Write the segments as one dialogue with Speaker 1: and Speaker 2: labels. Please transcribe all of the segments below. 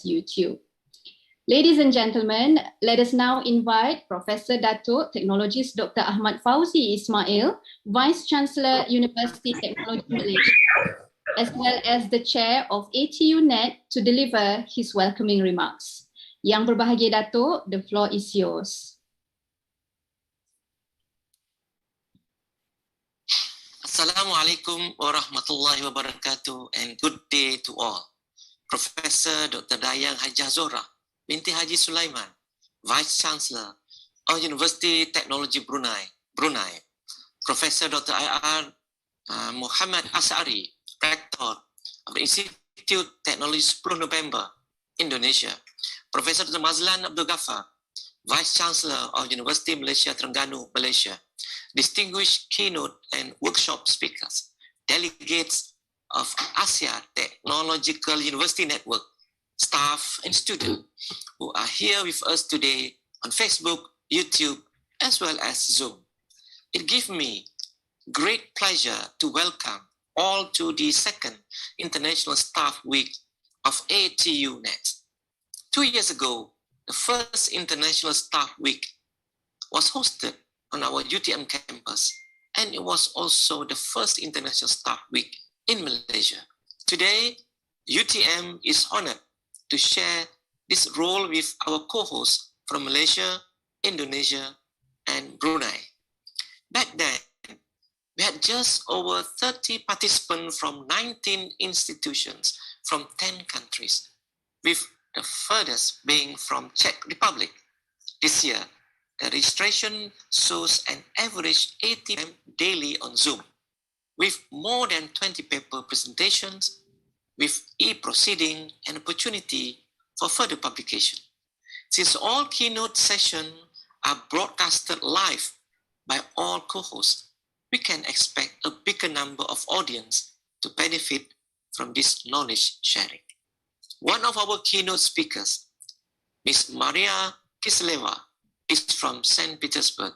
Speaker 1: YouTube. Ladies and gentlemen, let us now invite Professor Datuk Teknologis Dr. Ahmad Fauzi Ismail, Vice Chancellor, Universiti Teknologi Malaysia, as well as the Chair of ATU-Net to deliver his welcoming remarks. Yang berbahagia Datuk, the floor is yours.
Speaker 2: Assalamualaikum warahmatullahi wabarakatuh and good day to all. Professor Dr. Dayang Hajah Zora binti Haji Sulaiman, Vice Chancellor of Universiti Teknologi Brunei, Professor Dr. IR Muhammad Asari, Rector of the Institut Teknologi Sepuluh Nopember, Indonesia, Professor Dr. Mazlan Abdul Ghaffar, Vice Chancellor of Universiti Malaysia Terengganu, Malaysia, distinguished keynote and workshop speakers, delegates of Asia Technological University Network, staff and students who are here with us today on Facebook, YouTube, as well as Zoom. It gives me great pleasure to welcome all to the second International Staff Week of ATU-Net. 2 years ago, the first International Staff Week was hosted on our UTM campus, and it was also the first International Staff Week in Malaysia. Today, UTM is honored to share this role with our co-hosts from Malaysia, Indonesia, and Brunei. Back then, we had just over 30 participants from 19 institutions from 10 countries, with the furthest being from Czech Republic. This year, the registration shows an average 80 daily on Zoom, with more than 20 paper presentations, with e-proceeding and opportunity for further publication. Since all keynote sessions are broadcasted live by all co-hosts, we can expect a bigger number of audience to benefit from this knowledge sharing. One of our keynote speakers, Ms. Maria Kisleva, is from St. Petersburg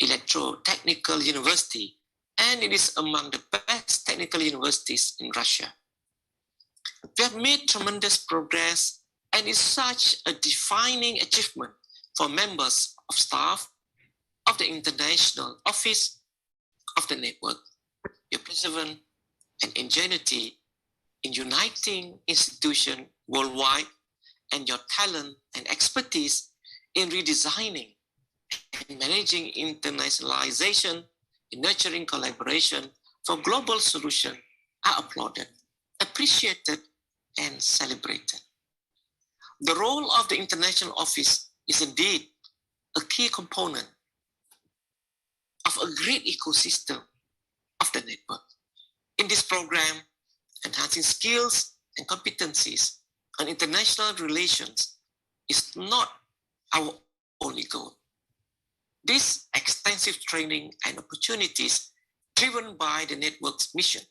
Speaker 2: Electrotechnical University, and it is among the best technical universities in Russia. We have made tremendous progress, and it's such a defining achievement for members of staff of the International Office of the Network. Your perseverance and ingenuity in uniting institutions worldwide, and your talent and expertise in redesigning and managing internationalization, in nurturing collaboration for global solutions are applauded, appreciated, and celebrated. The role of the International Office is indeed a key component of a great ecosystem of the network. In this program, enhancing skills and competencies on international relations is not our only goal. This extensive training and opportunities driven by the network's mission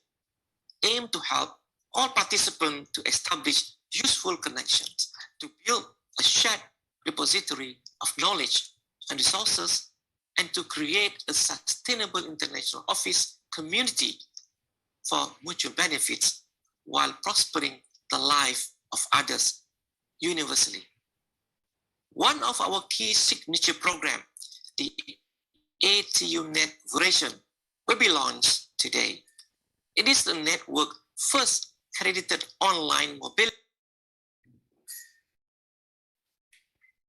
Speaker 2: aim to help all participants to establish useful connections, to build a shared repository of knowledge and resources, and to create a sustainable international office community for mutual benefits while prospering the life of others universally. One of our key signature programs, the ATU-Net version, will be launched today. It is the network's first accredited online mobility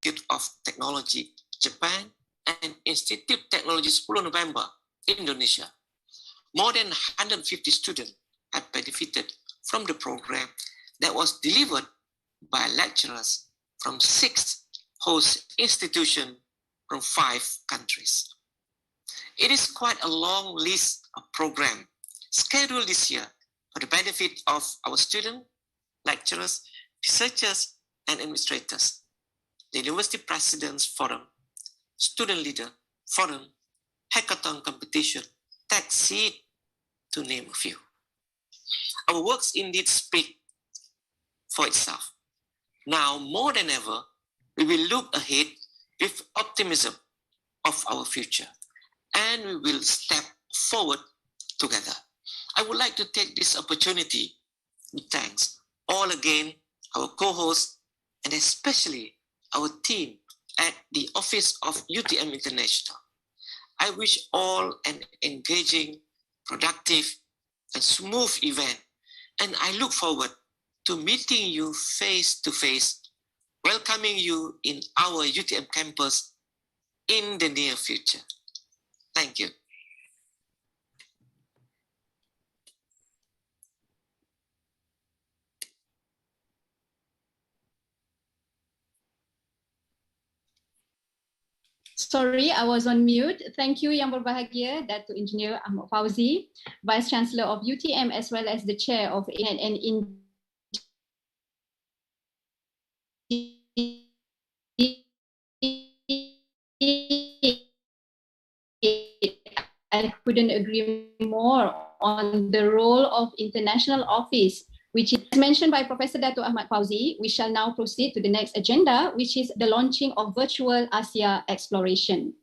Speaker 2: Institute of Technology, Japan, and Institut Teknologi Sepuluh Nopember, Indonesia. More than 150 students have benefited from the program that was delivered by lecturers from 6 host institutions from 5 countries. It is quite a long list of programs scheduled this year for the benefit of our students, lecturers, researchers, and administrators. The University President's Forum, Student Leader Forum, Hackathon Competition, Tech Seed, to name a few. Our works indeed speak for itself. Now, more than ever, we will look ahead with optimism of our future, and we will step forward together. I would like to take this opportunity to thank all again our co-hosts and especially our team at the Office of UTM International. I wish all an engaging, productive, and smooth event, and I look forward to meeting you face to face, welcoming you in our UTM campus in the near future. Thank you.
Speaker 1: Sorry, I was on mute. Thank you Yang Berbahagia, Datuk Engineer Ahmad Fauzi, Vice Chancellor of UTM as well as the Chair of and I couldn't agree more on the role of International Office, which is mentioned by Professor Dato' Ahmad Fauzi. We shall now proceed to the next agenda, which is the launching of Virtual Asia Exploration.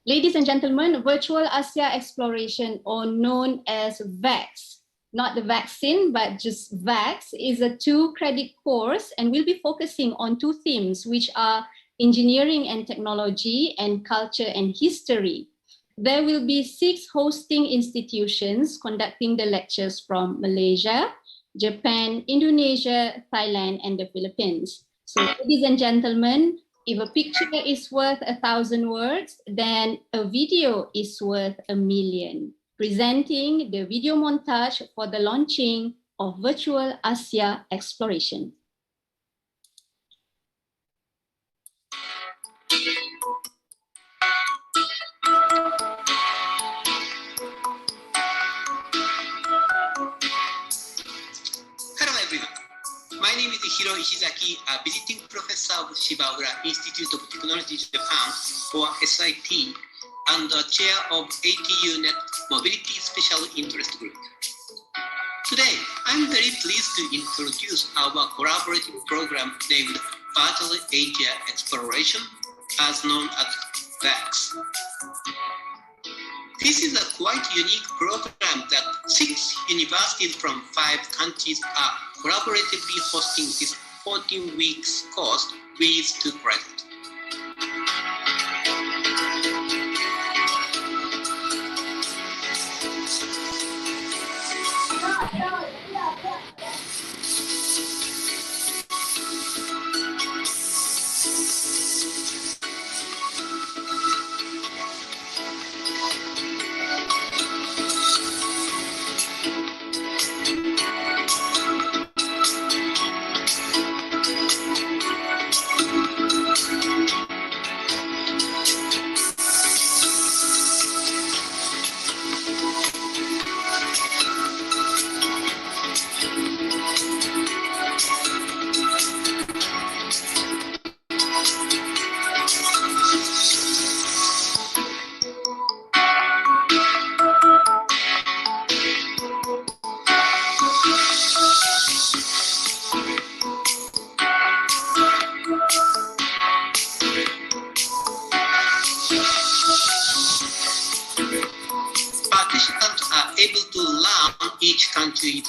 Speaker 1: Ladies and gentlemen, Virtual Asia Exploration, or known as VAX, not the vaccine, but just VAX, is a 2-credit course and will be focusing on 2 themes, which are engineering and technology and culture and history. There will be 6 hosting institutions conducting the lectures from Malaysia, Japan, Indonesia, Thailand, and the Philippines. So ladies and gentlemen, if a picture is worth 1,000 words, then a video is worth 1,000,000. Presenting the video montage for the launching of Virtual Asia Exploration.
Speaker 3: My name is Hiro Ishizaki, a visiting professor of Shibaura Institute of Technology Japan, or SIT, and the chair of ATU-Net Mobility Special Interest Group. Today, I'm very pleased to introduce our collaborative program named Virtual Asia Exploration, as known as VAX. This is a quite unique program that 6 universities from 5 countries are collaboratively hosting this 14 weeks course with 2 credits.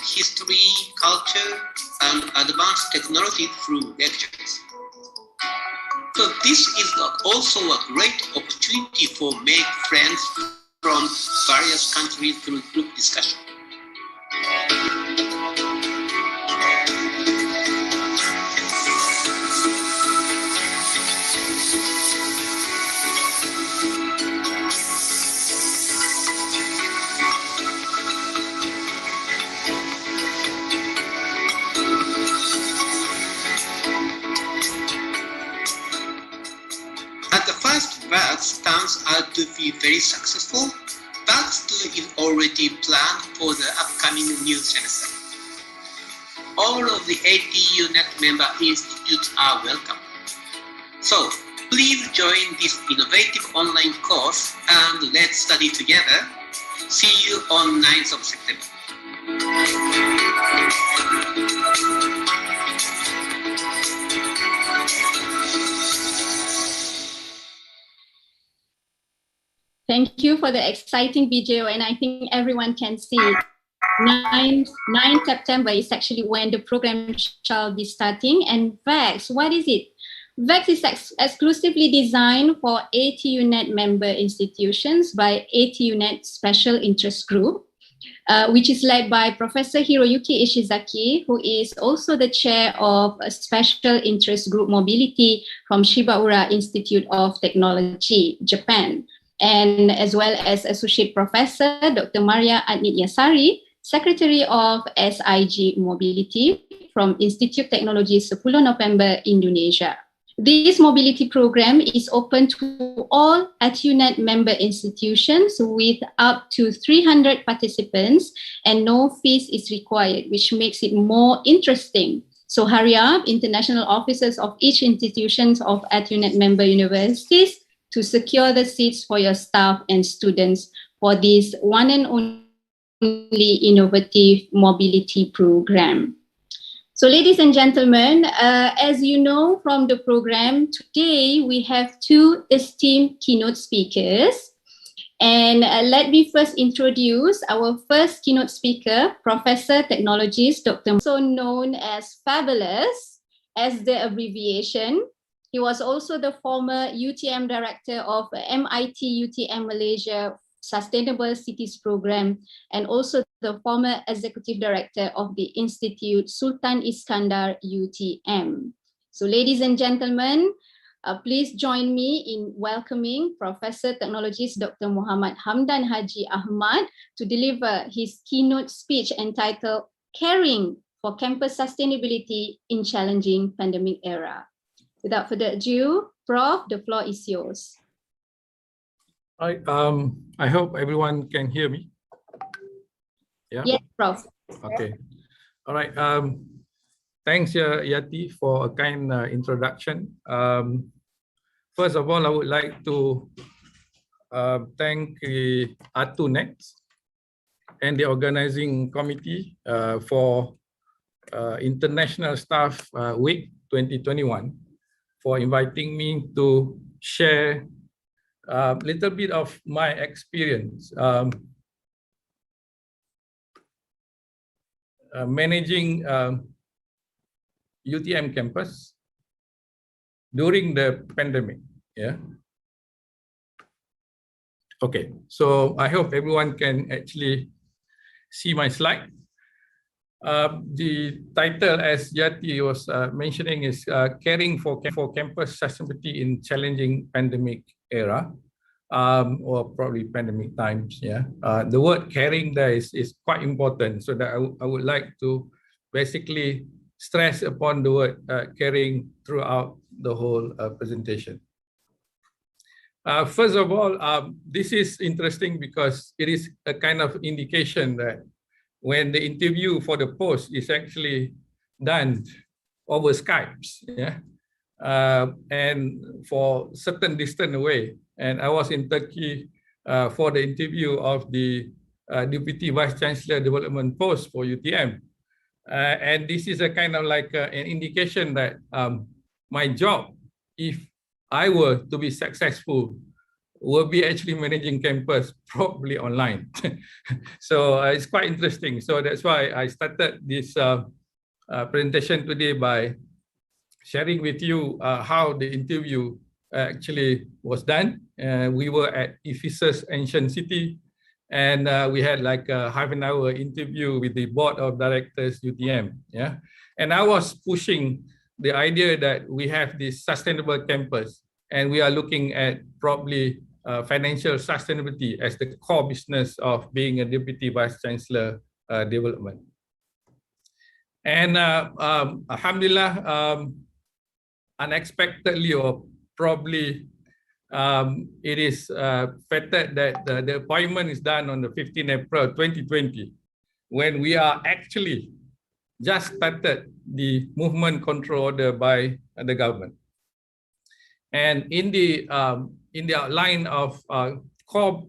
Speaker 3: History, culture, and advanced technology through lectures. So this is also a great opportunity for make friends from various countries through group discussion. VAX turns out to be very successful. VAX 2 is already planned for the upcoming new semester. All of the ATU-Net member institutes are welcome. So please join this innovative online course and let's study together. See you on 9th of September.
Speaker 1: Thank you for the exciting video, and I think everyone can see 9 September is actually when the program shall be starting. And VEX, what is it? VEX is exclusively designed for ATU-Net member institutions by ATU-Net Special Interest Group, which is led by Professor Hiroyuki Ishizaki, who is also the chair of a Special Interest Group Mobility from Shibaura Institute of Technology, Japan, and as well as Associate Professor Dr. Maria Adnityasari, Secretary of SIG Mobility from Institut Teknologi Sepuluh Nopember, Indonesia. This mobility program is open to all ATU-Net member institutions with up to 300 participants, and no fees is required, which makes it more interesting. So hurry up, international officers of each institution of ATU-Net member universities, to secure the seats for your staff and students for this one and only innovative mobility program. So ladies and gentlemen, as you know from the program, today we have two esteemed keynote speakers. And let me first introduce our first keynote speaker, Professor Technologist Dr. also known as Fabulous as the abbreviation. He was also the former UTM Director of MIT UTM Malaysia Sustainable Cities Program, and also the former Executive Director of the Institute Sultan Iskandar UTM. So ladies and gentlemen, please join me in welcoming Professor Technologist Dr. Muhammad Hamdan Haji Ahmad to deliver his keynote speech entitled Caring for Campus Sustainability in Challenging Pandemic Era. Without further ado, Prof, the floor is yours.
Speaker 4: All right, I hope everyone can hear me. Yeah?
Speaker 1: Yes, Prof.
Speaker 4: Okay. All right. Thanks, Yati, for a kind introduction. First of all, I would like to thank the ATU-Net and the organizing committee for International Staff Week 2021 for inviting me to share a little bit of my experience managing UTM campus during the pandemic. Yeah. Okay, so I hope everyone can actually see my slide. The title, as Yati was mentioning, is Caring for Campus Sustainability in Challenging Pandemic Era, or probably pandemic times. Yeah, the word caring there is quite important, so that I would like to basically stress upon the word caring throughout the whole presentation. First of all, this is interesting because it is a kind of indication that when the interview for the post is actually done over Skype, yeah, and for certain distance away. And I was in Turkey for the interview of the Deputy Vice Chancellor Development Post for UTM. And this is a kind of like an indication that my job, if I were to be successful, will be actually managing campus probably online. So it's quite interesting. So that's why I started this presentation today by sharing with you how the interview actually was done. We were at Ephesus Ancient City, and we had like a half an hour interview with the board of directors UTM. Yeah, and I was pushing the idea that we have this sustainable campus, and we are looking at probably financial sustainability as the core business of being a deputy vice chancellor development. And alhamdulillah, unexpectedly, or probably it is fated that the appointment is done on the 15th April 2020, when we are actually just started the movement control order by the government. And in the outline of core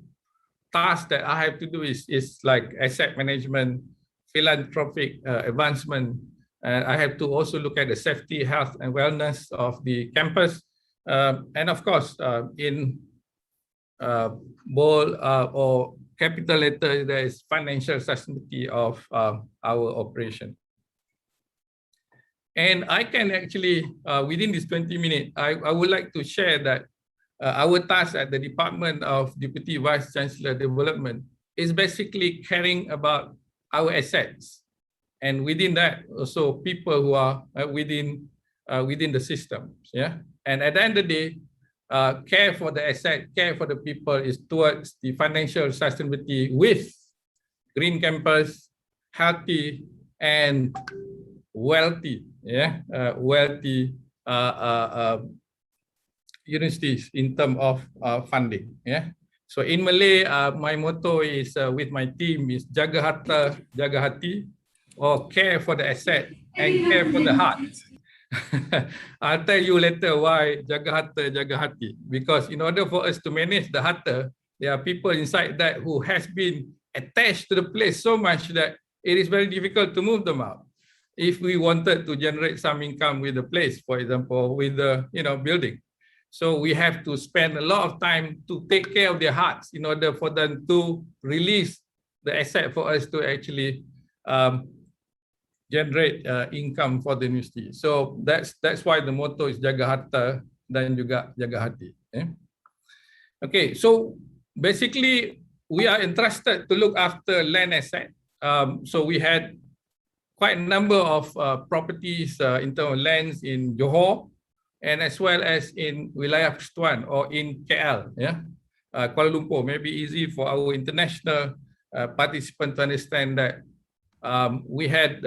Speaker 4: tasks that I have to do is like asset management, philanthropic advancement. I have to also look at the safety, health, and wellness of the campus. And of course, in bold or capital letter, there is financial sustainability of our operation. And I can actually, within this 20 minutes, I would like to share that our task at the Department of Deputy Vice Chancellor Development is basically caring about our assets. And within that, also people who are within the systems. Yeah. And at the end of the day, care for the asset, care for the people is towards the financial sustainability with green campus, healthy and wealthy, wealthy universities in terms of funding. Yeah. So in Malay, my motto is with my team is jaga harta, jaga hati, or care for the asset and care for the heart. I'll tell you later why jaga harta, jaga hati. Because in order for us to manage the harta, there are people inside that who has been attached to the place so much that it is very difficult to move them out. If we wanted to generate some income with the place, for example, with the building. So we have to spend a lot of time to take care of their hearts in order for them to release the asset for us to actually generate income for the university. So that's why the motto is jaga harta dan juga jaga hati. Okay, so basically we are entrusted to look after land asset. So we had quite a number of properties in terms of lands in Johor, and as well as in Wilayah Persekutuan or in KL, Kuala Lumpur. Maybe easy for our international participants to understand that we had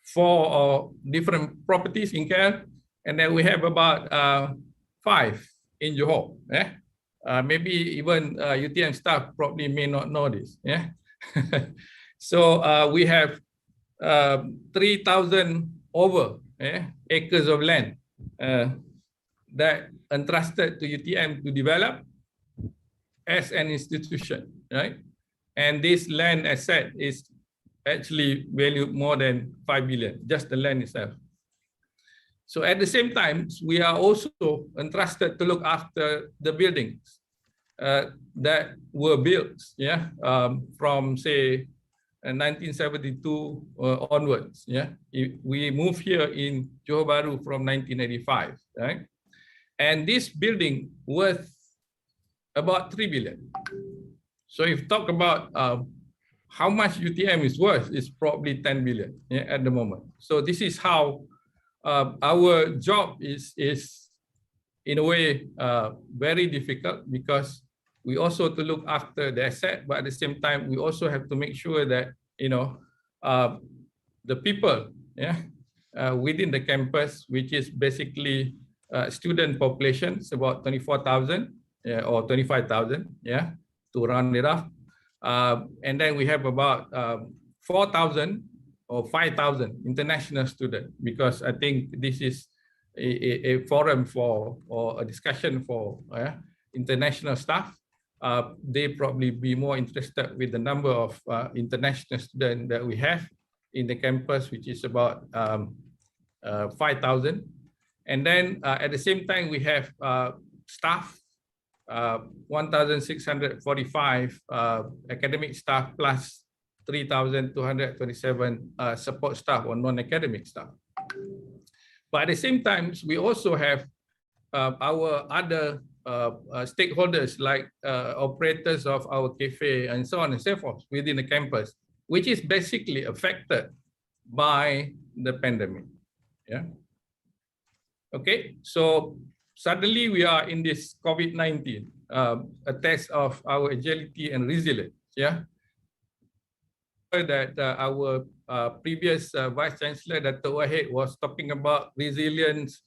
Speaker 4: 4 different properties in KL, and then we have about 5 in Johor. Maybe even UTM staff probably may not know this. So we have 3,000 over acres of land that entrusted to UTM to develop as an institution, right? And this land asset is actually valued more than 5 billion, just the land itself. So at the same time, we are also entrusted to look after the buildings that were built, from say 1972 onwards. We moved here in Johor Bahru from 1985, right? And this building worth about 3 billion. So if you talk about how much UTM is worth, it's probably 10 billion at the moment. So this is how our job is in a way very difficult, because we also to look after the asset, but at the same time we also have to make sure that the people within the campus, which is basically student population, it's about 24,000 or 25,000, to round it off, and then we have about 4,000 or 5,000 international students, because I think this is a forum for or a discussion for international staff. They probably be more interested with the number of international students that we have in the campus, which is about 5,000. And then at the same time, we have staff, 1,645 academic staff plus 3,227 support staff or non-academic staff. But at the same time, we also have our other stakeholders like operators of our cafe and so on and so forth within the campus, which is basically affected by the pandemic. Okay, so suddenly we are in this COVID-19, a test of our agility and resilience. That our previous Vice Chancellor, Dr. Wahid, was talking about resilience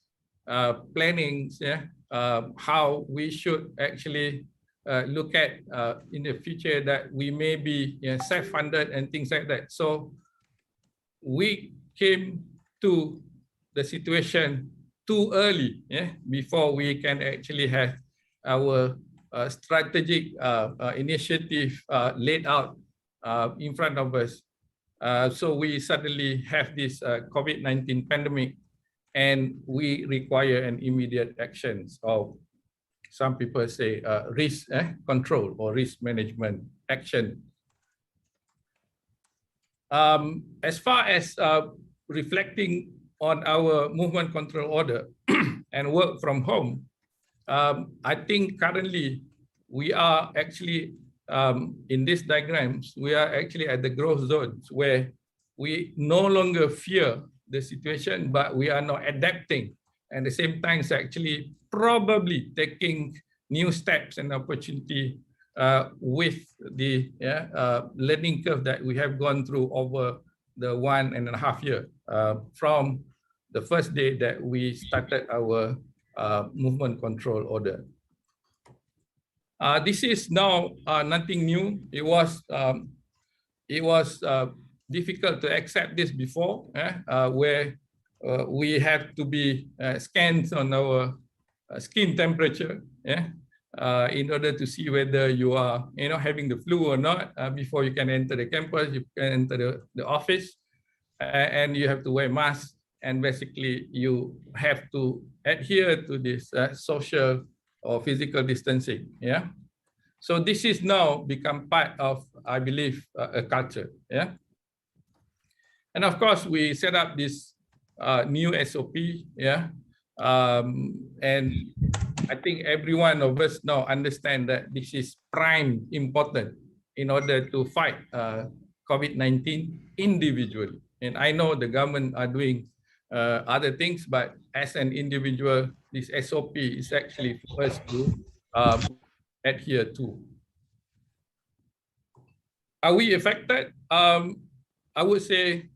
Speaker 4: plannings, how we should actually look at in the future that we may be self-funded and things like that. So we came to the situation too early, before we can actually have our strategic initiative laid out in front of us. So we suddenly have this COVID-19 pandemic, and we require an immediate actions of some people say risk control or risk management action. As far as reflecting on our movement control order and work from home, I think currently we are actually in these diagrams, we are actually at the growth zones where we no longer fear the situation, but we are now adapting, and at the same time actually probably taking new steps and opportunity with the learning curve that we have gone through over the 1.5 years from the first day that we started our movement control order. This is now nothing new. It was difficult to accept this before, where we have to be scanned on our skin temperature, in order to see whether you are, having the flu or not before you can enter the campus, you can enter the office, and you have to wear masks, and basically you have to adhere to this social or physical distancing. So this is now become part of, I believe, a culture. And of course, we set up this new SOP. And I think every one of us now understand that this is prime important in order to fight COVID-19 individually. And I know the government are doing other things, but as an individual, this SOP is actually for us to adhere to. Are we affected? I would say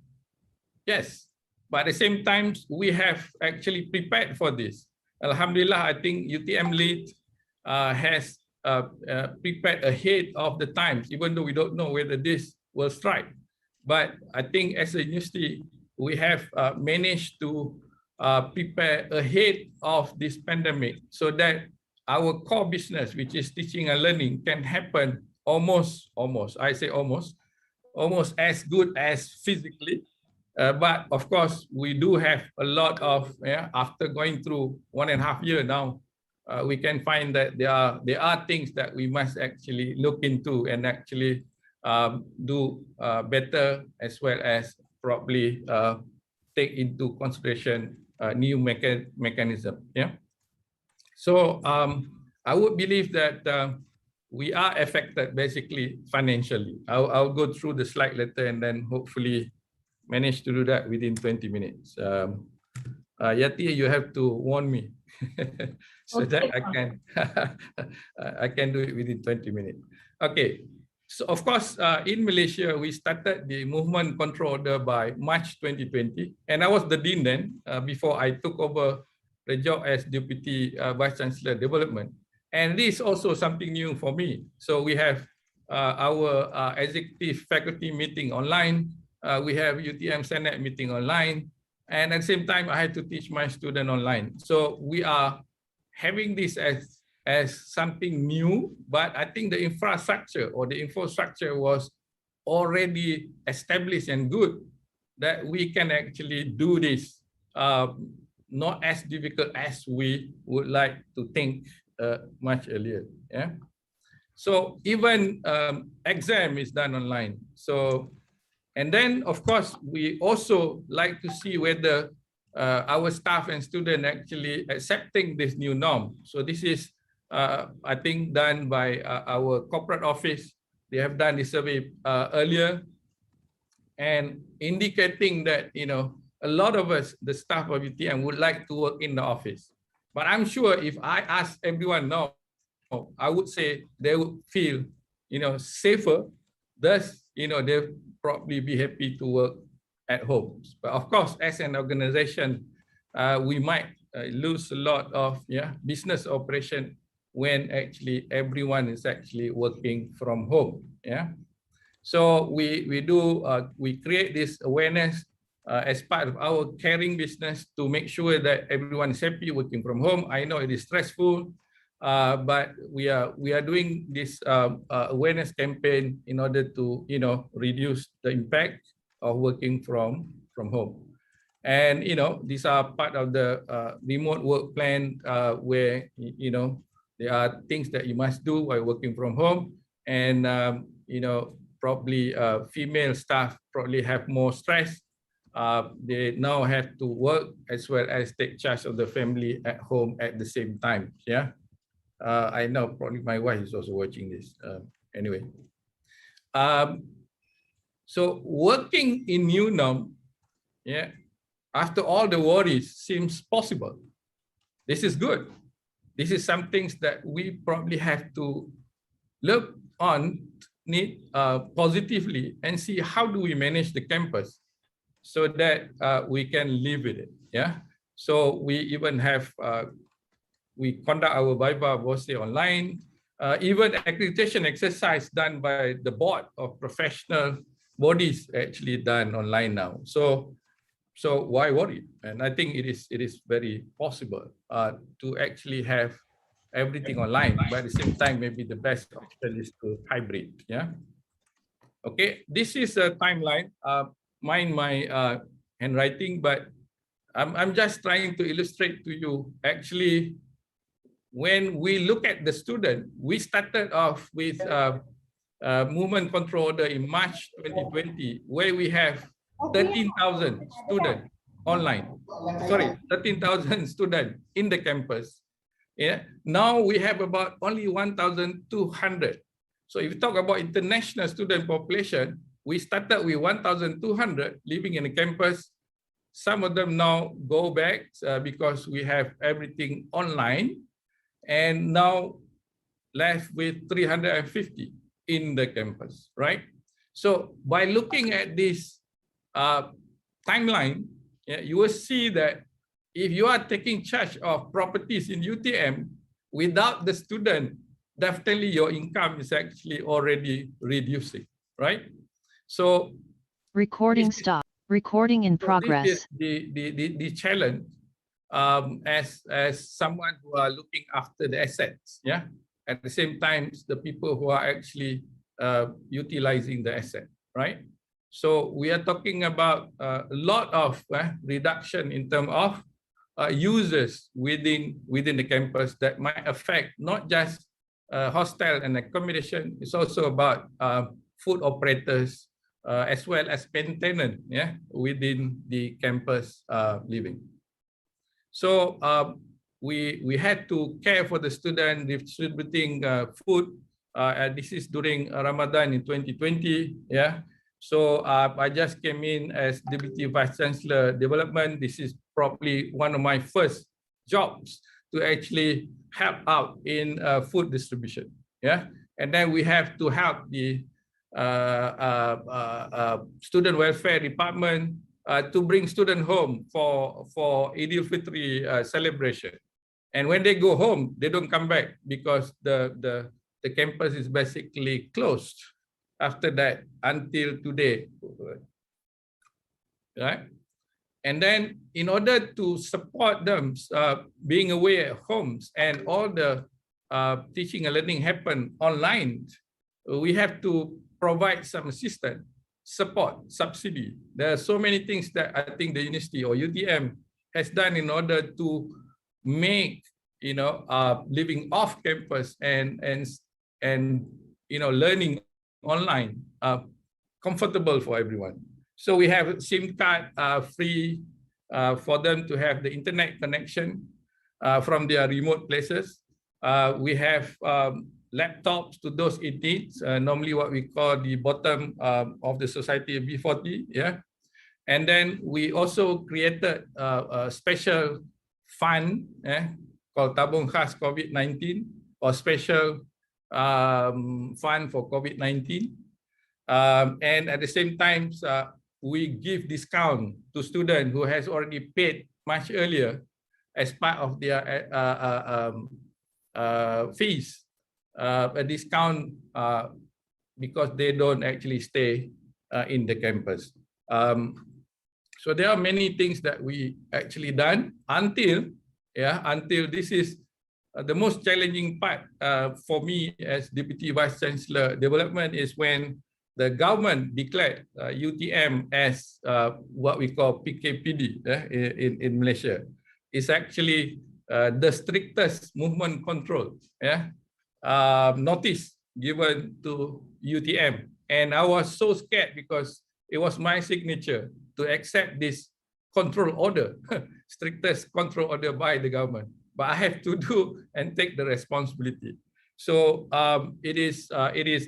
Speaker 4: yes, but at the same time, we have actually prepared for this. Alhamdulillah, I think UTM lead has prepared ahead of the times, even though we don't know whether this will strike. But I think as a university, we have managed to prepare ahead of this pandemic so that our core business, which is teaching and learning, can happen almost as good as physically. But of course, we do have a lot of, after going through 1.5 years now, we can find that there are things that we must actually look into and actually do better, as well as probably take into consideration new mechanism. So I would believe that we are affected basically financially. I'll go through the slide later and then hopefully manage to do that within 20 minutes. Yati, you have to warn me so that I can do it within 20 minutes. Okay, so of course, in Malaysia, we started the movement control order by March 2020, and I was the dean then before I took over the job as Deputy Vice Chancellor Development. And this is also something new for me. So we have our executive faculty meeting online. We have UTM Senate meeting online. And at the same time, I had to teach my student online. So we are having this as something new, but I think the infrastructure was already established and good, that we can actually do this not as difficult as we would like to think much earlier. So even exam is done online. So, and then of course, we also like to see whether our staff and students actually accepting this new norm. So this is, I think, done by our corporate office. They have done this survey earlier, and indicating that, a lot of us, the staff of UTM, would like to work in the office. But I'm sure if I ask everyone now, I would say they would feel, safer. Thus, they'll probably be happy to work at home. But of course, as an organization, we might lose a lot of business operation when actually everyone is actually working from home. So we create this awareness as part of our caring business to make sure that everyone is happy working from home. I know it is stressful, but we are doing this awareness campaign in order to reduce the impact of working from home. And these are part of the remote work plan where There are things that you must do while working from home, and probably female staff probably have more stress. They now have to work as well as take charge of the family at home at the same time. Yeah, I know probably my wife is also watching this. Anyway, so working in new norm, yeah, after all the worries seems possible. This is good. This is some things that we probably have to look on positively and see how do we manage the campus so that we can live with it. Yeah. So we even have we conduct our Viva Voce online, even accreditation exercise done by the board of professional bodies actually done online now. So why worry? And I think it is very possible to actually have everything online, but at the same time, maybe the best option is to hybrid. Yeah. Okay, this is a timeline. Mind my handwriting, but I'm just trying to illustrate to you. Actually, when we look at the student, we started off with movement control order in March 2020, where we have 13,000 students online. Sorry, 13,000 students in the campus. Yeah. Now we have about only 1,200. So if you talk about international student population, we started with 1,200 living in the campus. Some of them now go back because we have everything online, and now left with 350 in the campus, right? So by looking at this timeline, you will see that if you are taking charge of properties in UTM without the student, definitely your income is actually already reducing, right? So
Speaker 5: recording stop. Recording in progress.
Speaker 4: This is the challenge as someone who are looking after the assets, yeah. At the same time, the people who are actually utilizing the asset, right? So we are talking about a lot of reduction in terms of users within the campus that might affect not just hostel and accommodation. It's also about food operators as well as maintenance, yeah, within the campus living. So we had to care for the student, distributing food. This is during Ramadan in 2020, yeah. So I just came in as Deputy Vice Chancellor Development. This is probably one of my first jobs to actually help out in food distribution. Yeah, and then we have to help the student welfare department to bring students home for Eid al-Fitri celebration. And when they go home, they don't come back because the campus is basically closed after that until today, right? And then in order to support them being away at homes and all the teaching and learning happen online, we have to provide some assistance, support, subsidy. There are so many things that I think the university or UTM has done in order to make living off campus and learning online comfortable for everyone. So we have SIM card free for them to have the internet connection from their remote places. We have laptops to those in need, normally what we call the bottom of the society B40, yeah. And then we also created a special fund called Tabung Khas COVID-19 or special fund for COVID-19. And at the same time, we give discount to students who has already paid much earlier as part of their fees, a discount because they don't actually stay in the campus. So there are many things that we actually done until this is the most challenging part for me as Deputy Vice Chancellor Development is when the government declared UTM as what we call PKPD in Malaysia. It's actually the strictest movement control, notice given to UTM. And I was so scared because it was my signature to accept this control order, strictest control order by the government. But I have to do and take the responsibility. So it is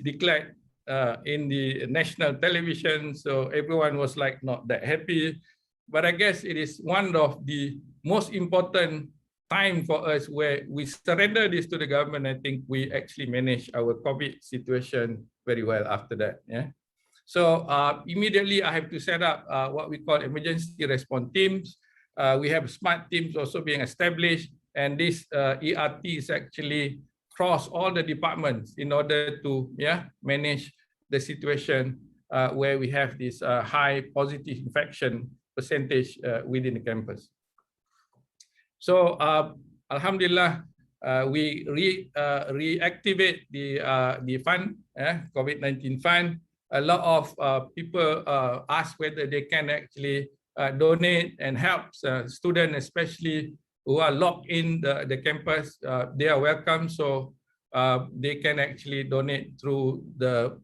Speaker 4: declared in the national television. So everyone was like not that happy. But I guess it is one of the most important time for us where we surrender this to the government. I think we actually manage our COVID situation very well after that. Yeah. So immediately I have to set up what we call emergency response teams. We have smart teams also being established, and this ERT is actually cross all the departments in order to manage the situation where we have this high positive infection percentage within the campus. So Alhamdulillah, we reactivate the fund, COVID-19 fund. A lot of people ask whether they can actually donate and help students, especially who are locked in the campus. They are welcome, so they can actually donate through the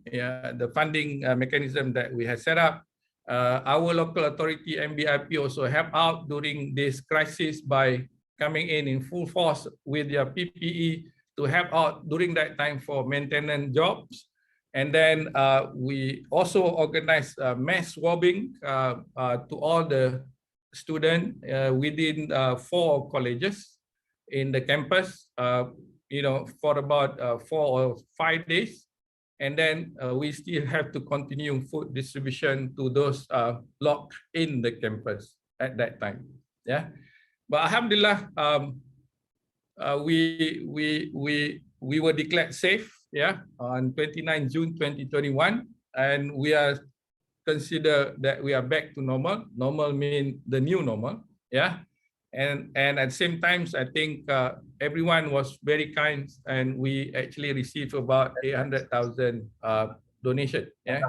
Speaker 4: funding mechanism that we have set up. Our local authority, MBIP, also help out during this crisis by coming in full force with their PPE to help out during that time for maintenance jobs. And then we also organize mass swabbing to all the students within 4 colleges in the campus, for about 4 or 5 days. And then we still have to continue food distribution to those locked in the campus at that time. Yeah, but Alhamdulillah, we were declared safe. Yeah, on 29 June 2021, and we are consider that we are back to normal. Normal mean the new normal. Yeah, and at the same time, I think everyone was very kind, and we actually received about 800,000 donation. Yeah,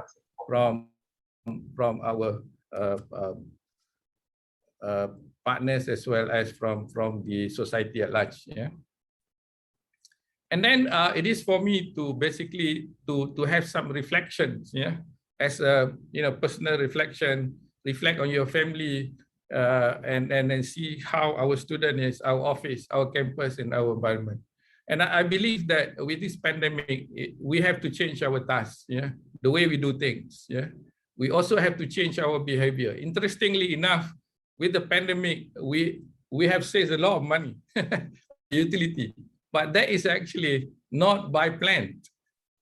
Speaker 4: from our partners as well as from the society at large. Yeah. And then it is for me to basically to have some reflections, as a personal reflection, reflect on your family, and then see how our student is, our office, our campus, and our environment. And I believe that with this pandemic, we have to change our tasks, the way we do things. We also have to change our behavior. Interestingly enough, with the pandemic, we have saved a lot of money, utility. But that is actually not by plan,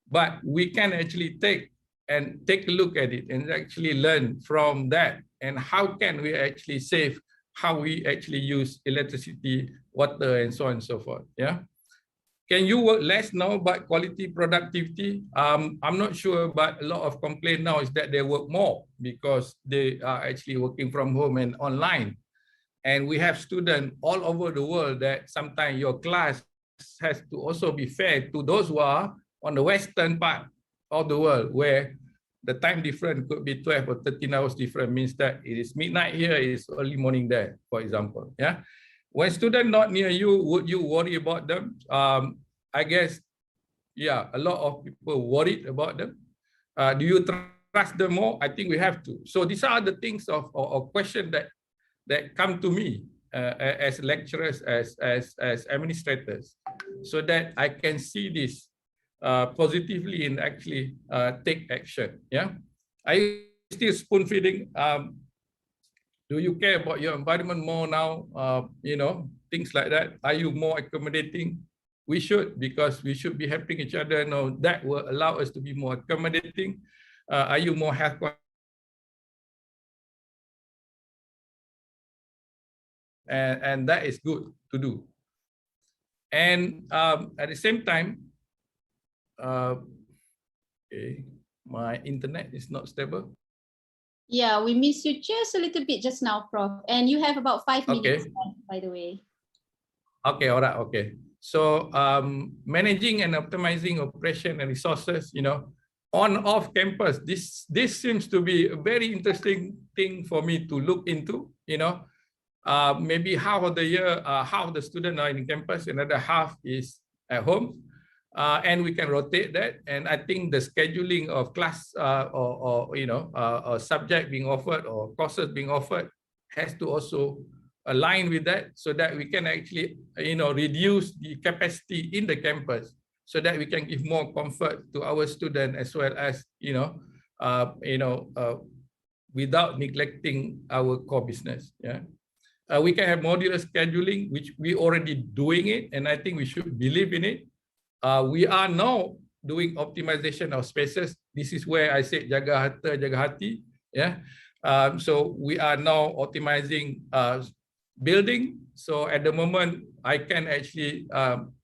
Speaker 4: but we can actually take a look at it and actually learn from that. And how can we actually save how we actually use electricity, water, and so on and so forth. Yeah. Can you work less now but quality productivity? I'm not sure, but a lot of complaint now is that they work more because they are actually working from home and online. And we have students all over the world that sometimes your class has to also be fair to those who are on the western part of the world, where the time difference could be 12 or 13 hours different, means that it is midnight here, it is early morning there, for example. Yeah. When students not near you, would you worry about them? I guess, yeah, a lot of people worried about them. Do you trust them more? I think we have to. So these are the things of questions that come to me as lecturers, as administrators, so that I can see this positively and actually take action. Yeah, are you still spoon feeding? Do you care about your environment more now? Things like that. Are you more accommodating? We should, because we should be helping each other. Now that will allow us to be more accommodating. Are you more health? And that is good to do. And at the same time, okay, my internet is not stable.
Speaker 1: Yeah, we miss you just a little bit just now, Prof. And you have about 5 minutes, by the way.
Speaker 4: Okay, all right, okay. So managing and optimizing operation and resources, on-off campus, this seems to be a very interesting thing for me to look into, maybe half of the year, half of the students are in campus, another half is at home. And we can rotate that. And I think the scheduling of class or subject being offered or courses being offered has to also align with that, so that we can actually reduce the capacity in the campus, so that we can give more comfort to our students, as well as without neglecting our core business. Yeah. We can have modular scheduling, which we already doing it, and I think we should believe in it. We are now doing optimization of spaces. This is where I said jaga harta, jaga hati. Yeah. So we are now optimizing building. So at the moment, I can actually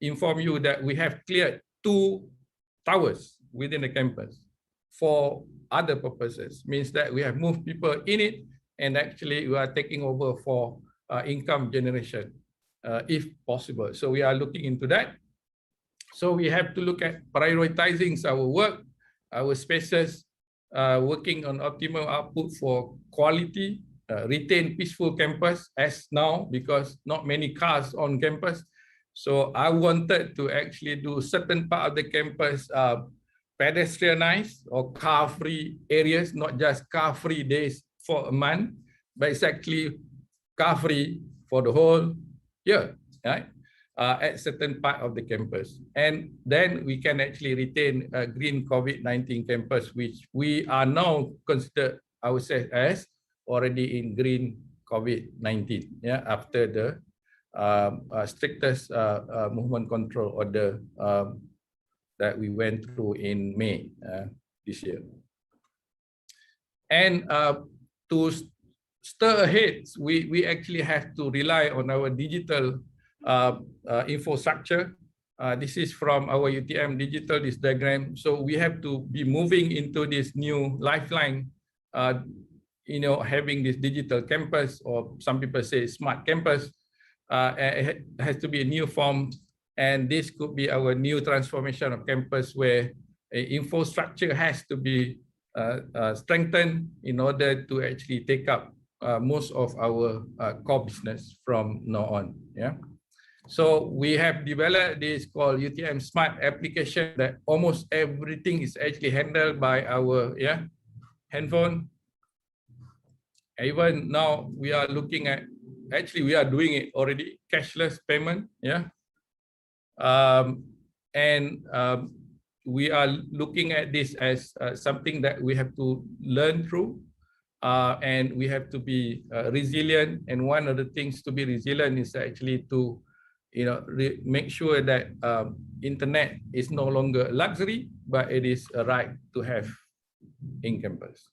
Speaker 4: inform you that we have cleared 2 towers within the campus for other purposes. Means that we have moved people in it, and actually we are taking over for income generation, if possible. So we are looking into that. So we have to look at prioritizing our work, our spaces, working on optimal output for quality, retain peaceful campus as now, because not many cars on campus. So I wanted to actually do certain part of the campus pedestrianized or car-free areas, not just car-free days for a month, but it's actually car-free for the whole year, right? At certain part of the campus. And then we can actually retain a green COVID-19 campus, which we are now considered ourselves as already in green COVID-19, yeah, after the strictest movement control order that we went through in May this year. And to stir ahead, we actually have to rely on our digital infrastructure. This is from our UTM digital, this diagram. So we have to be moving into this new lifeline, having this digital campus, or some people say smart campus. It has to be a new form, and this could be our new transformation of campus, where infrastructure has to be strengthened in order to actually take up most of our core business from now on. Yeah. So we have developed this called UTM Smart application, that almost everything is actually handled by our handphone. Even now we are looking at, actually we are doing it already, cashless payment. Yeah. We are looking at this as something that we have to learn through, and we have to be resilient. And one of the things to be resilient is actually to make sure that internet is no longer a luxury, but it is a right to have in campus.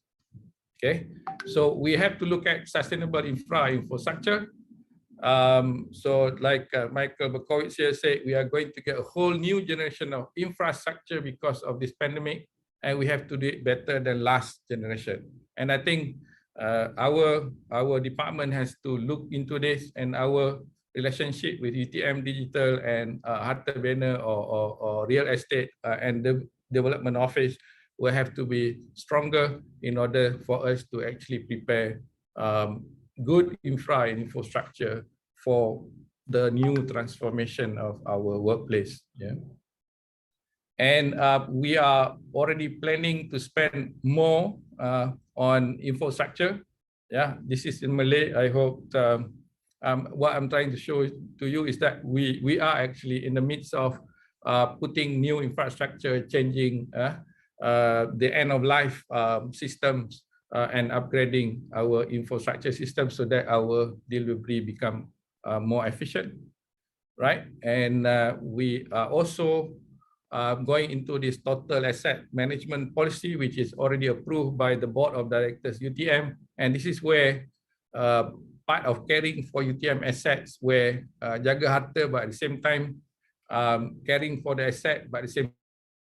Speaker 4: Okay, so we have to look at sustainable infrastructure. So like Michael Berkowitz here said, we are going to get a whole new generation of infrastructure because of this pandemic, and we have to do it better than last generation. And I think our department has to look into this, and our relationship with UTM Digital and Harta Bina or Real Estate and the Development Office will have to be stronger in order for us to actually prepare good infrastructure for the new transformation of our workplace. Yeah. And we are already planning to spend more on infrastructure. Yeah, this is in Malay. I hope what I'm trying to show to you is that we are actually in the midst of putting new infrastructure, changing the end of life systems and upgrading our infrastructure system so that our delivery become more efficient, right? And we are also going into this total asset management policy, which is already approved by the Board of Directors UTM. And this is where part of caring for UTM assets, where jaga harta, but at the same time caring for the asset, but at the same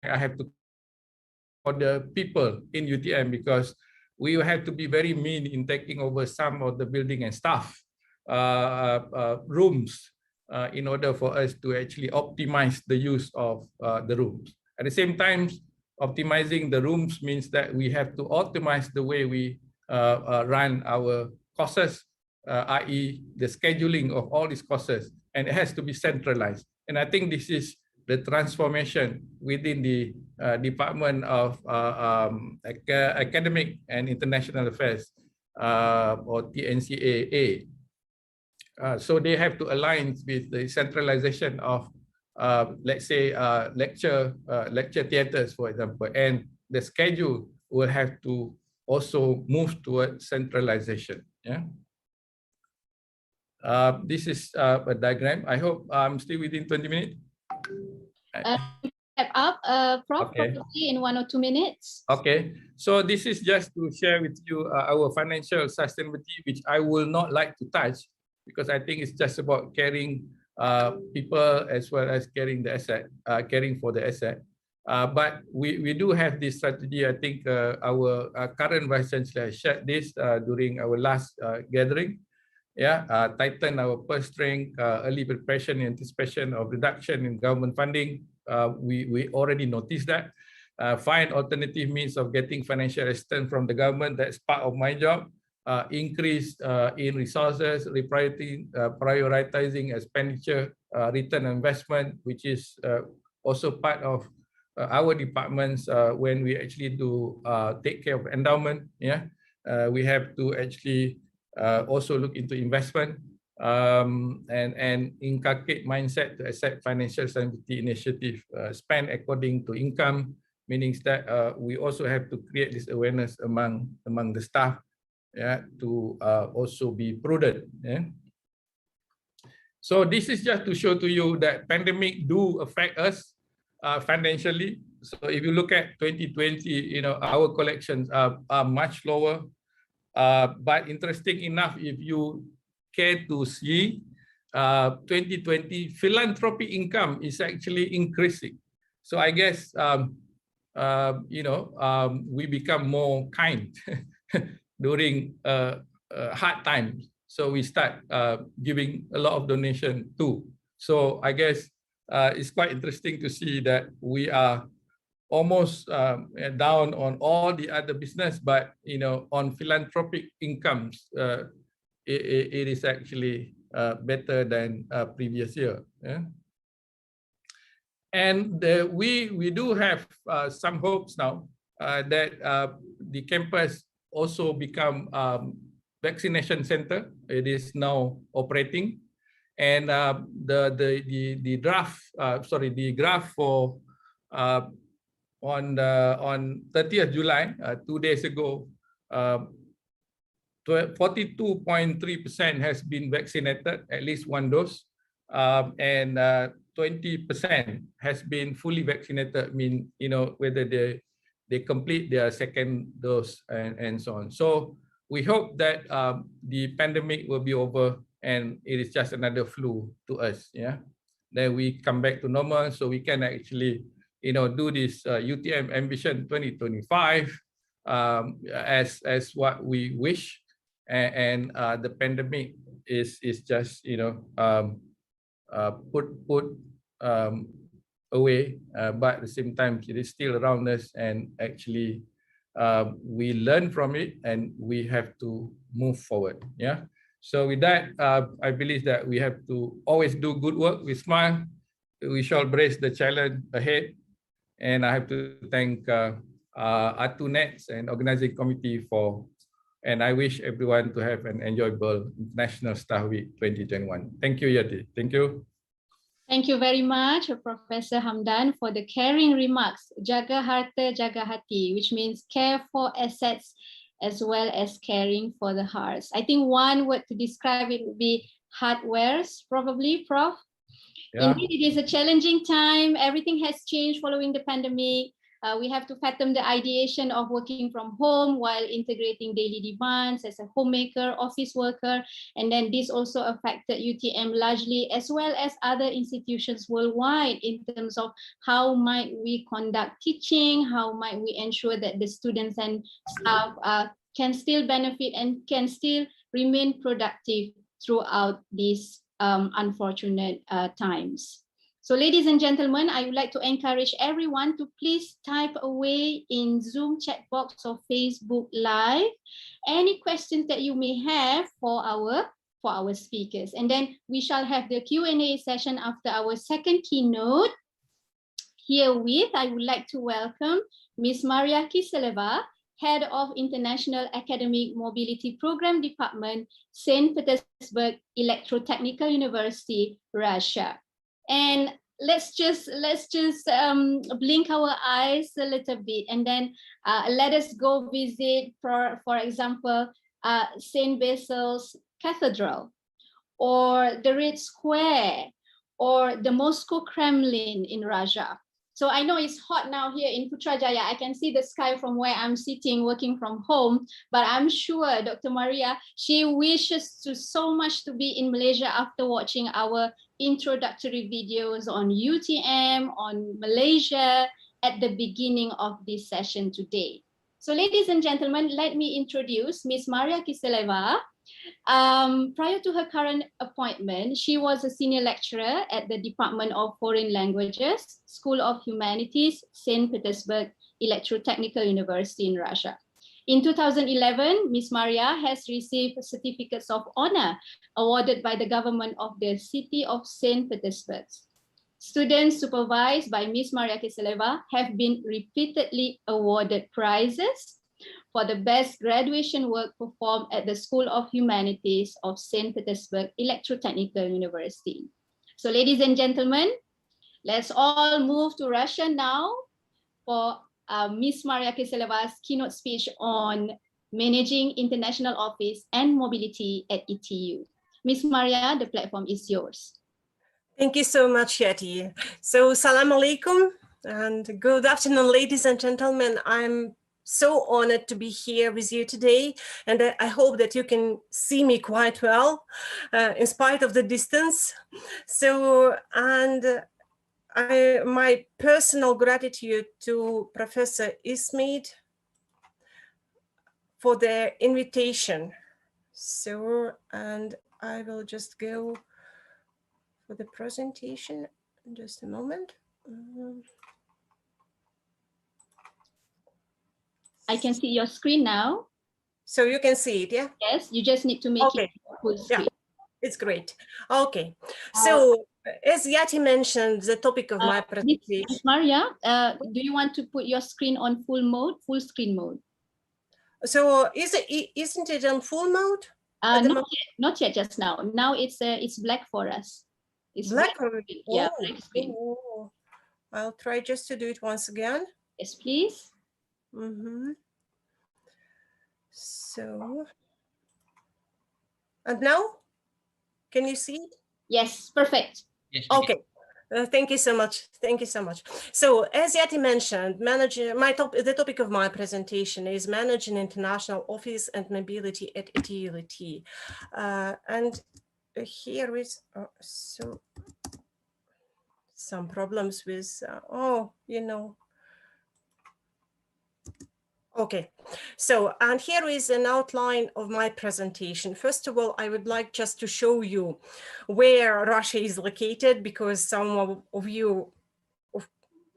Speaker 4: time I have to for the people in UTM, because we will have to be very mean in taking over some of the building and staff rooms in order for us to actually optimize the use of the rooms. At the same time, optimizing the rooms means that we have to optimize the way we run our courses, i.e. the scheduling of all these courses, and it has to be centralized. And I think this is the transformation within the Department of Academic and International Affairs, or TNCAA. So they have to align with the centralization of, let's say, lecture theaters, for example, and the schedule will have to also move towards centralization. Yeah. This is a diagram. I hope I'm still within 20 minutes.
Speaker 1: Step up, Prof,
Speaker 4: Okay.
Speaker 1: probably in 1 or 2 minutes.
Speaker 4: Okay, so this is just to share with you our financial sustainability, which I will not like to touch, because I think it's just about caring people as well as caring the asset, caring for the asset. But we do have this strategy. I think our current Vice Chancellor shared this during our last gathering. Yeah, tighten our purse string, early preparation in anticipation of reduction in government funding. We already noticed that. Find alternative means of getting financial assistance from the government. That's part of my job. Increase in resources, prioritizing expenditure, return on investment, which is also part of our departments when we actually do take care of endowment. Yeah, we have to actually also look into investment and inculcate mindset to accept financial stability initiative, spend according to income, meaning that we also have to create this awareness among the staff, yeah, to also be prudent. Yeah. So this is just to show to you that pandemic do affect us financially. So if you look at 2020, you know, our collections are much lower. But interesting enough, if you care to see, 2020 philanthropy income is actually increasing. So I guess you know, we become more kind during hard times. So we start giving a lot of donation too. So I guess it's quite interesting to see that we are almost down on all the other business, but you know, on philanthropic incomes, it is actually better than previous year. Yeah? And we do have some hopes now that the campus also become vaccination center. It is now operating, and the graph for on 30th July, 2 days ago, 42.3% has been vaccinated, at least one dose, and 20% has been fully vaccinated, mean, you know, whether they complete their second dose and so on. So we hope that the pandemic will be over and it is just another flu to us. Yeah, then we come back to normal, so we can actually, you know, do this UTM Ambition 2025 as what we wish, and the pandemic is just, you know, put away, but at the same time it is still around us, and actually we learn from it and we have to move forward. Yeah. So with that, I believe that we have to always do good work with smile. We shall embrace the challenge ahead. And I have to thank ATU-Net and organizing committee for, and I wish everyone to have an enjoyable International Staff Week 2021. Thank you, Yati. Thank you.
Speaker 1: Thank you very much, Professor Hamdan, for the caring remarks. Jaga harta, jaga hati, which means care for assets as well as caring for the hearts. I think one word to describe it would be hardwares, probably, Prof. Yeah. Indeed, it is a challenging time. Everything has changed following the pandemic. We have to fathom the ideation of working from home while integrating daily demands as a homemaker, office worker. And then this also affected UTM largely, as well as other institutions worldwide, in terms of how might we conduct teaching, how might we ensure that the students and staff can still benefit and can still remain productive throughout these unfortunate times. So ladies and gentlemen, I would like to encourage everyone to please type away in Zoom chat box or Facebook Live any questions that you may have for our speakers. And then we shall have the Q&A session after our second keynote. Herewith, I would like to welcome Ms. Maria Kiseleva, Head of International Academic Mobility Program Department, St. Petersburg Electrotechnical University, Russia. And let's just blink our eyes a little bit, and then let us go visit, for example, St. Basil's Cathedral, or the Red Square, or the Moscow Kremlin in Russia. So I know it's hot now here in Putrajaya. I can see the sky from where I'm sitting working from home, but I'm sure Dr. Maria, she wishes so much to be in Malaysia after watching our introductory videos on UTM, on Malaysia at the beginning of this session today. So ladies and gentlemen, let me introduce Ms. Maria Kiseleva. Prior to her current appointment, she was a senior lecturer at the Department of Foreign Languages, School of Humanities, St. Petersburg Electrotechnical University in Russia. In 2011, Ms. Maria has received certificates of honor awarded by the government of the city of St. Petersburg. Students supervised by Ms. Maria Kiseleva have been repeatedly awarded prizes for the best graduation work performed at the School of Humanities of St. Petersburg Electrotechnical University. So ladies and gentlemen, let's all move to Russia now for Ms. Maria Kiseleva's keynote speech on managing international office and mobility at ETU. Ms. Maria, the platform is yours.
Speaker 6: Thank you so much, Yeti. So, salam alaikum and good afternoon, ladies and gentlemen. I'm so honored to be here with you today, and I hope that you can see me quite well in spite of the distance. So, and my personal gratitude to Professor Ismail for their invitation. So, and I will just go for the presentation in just a moment.
Speaker 1: I can see your screen now.
Speaker 6: So you can see it, yeah?
Speaker 1: Yes, you just need to make it full screen.
Speaker 6: Yeah, it's great. Okay, so as Yati mentioned, the topic of my presentation.
Speaker 1: Ms. Maria, do you want to put your screen on full mode, full screen mode?
Speaker 6: So isn't it on full mode?
Speaker 1: Not yet, just now. Now it's black for us. It's
Speaker 6: black.
Speaker 1: Yeah, black screen.
Speaker 6: Oh. I'll try just to do it once again.
Speaker 1: Yes, please.
Speaker 6: So, and now, can you see it?
Speaker 1: Yes, perfect.
Speaker 2: Yes,
Speaker 6: okay. Thank you so much. Thank you so much. So, as Yati mentioned, the topic of my presentation is managing international office and mobility at ETU. And here is some problems with Okay, so, and here is an outline of my presentation. First of all, I would like just to show you where Russia is located, because some of you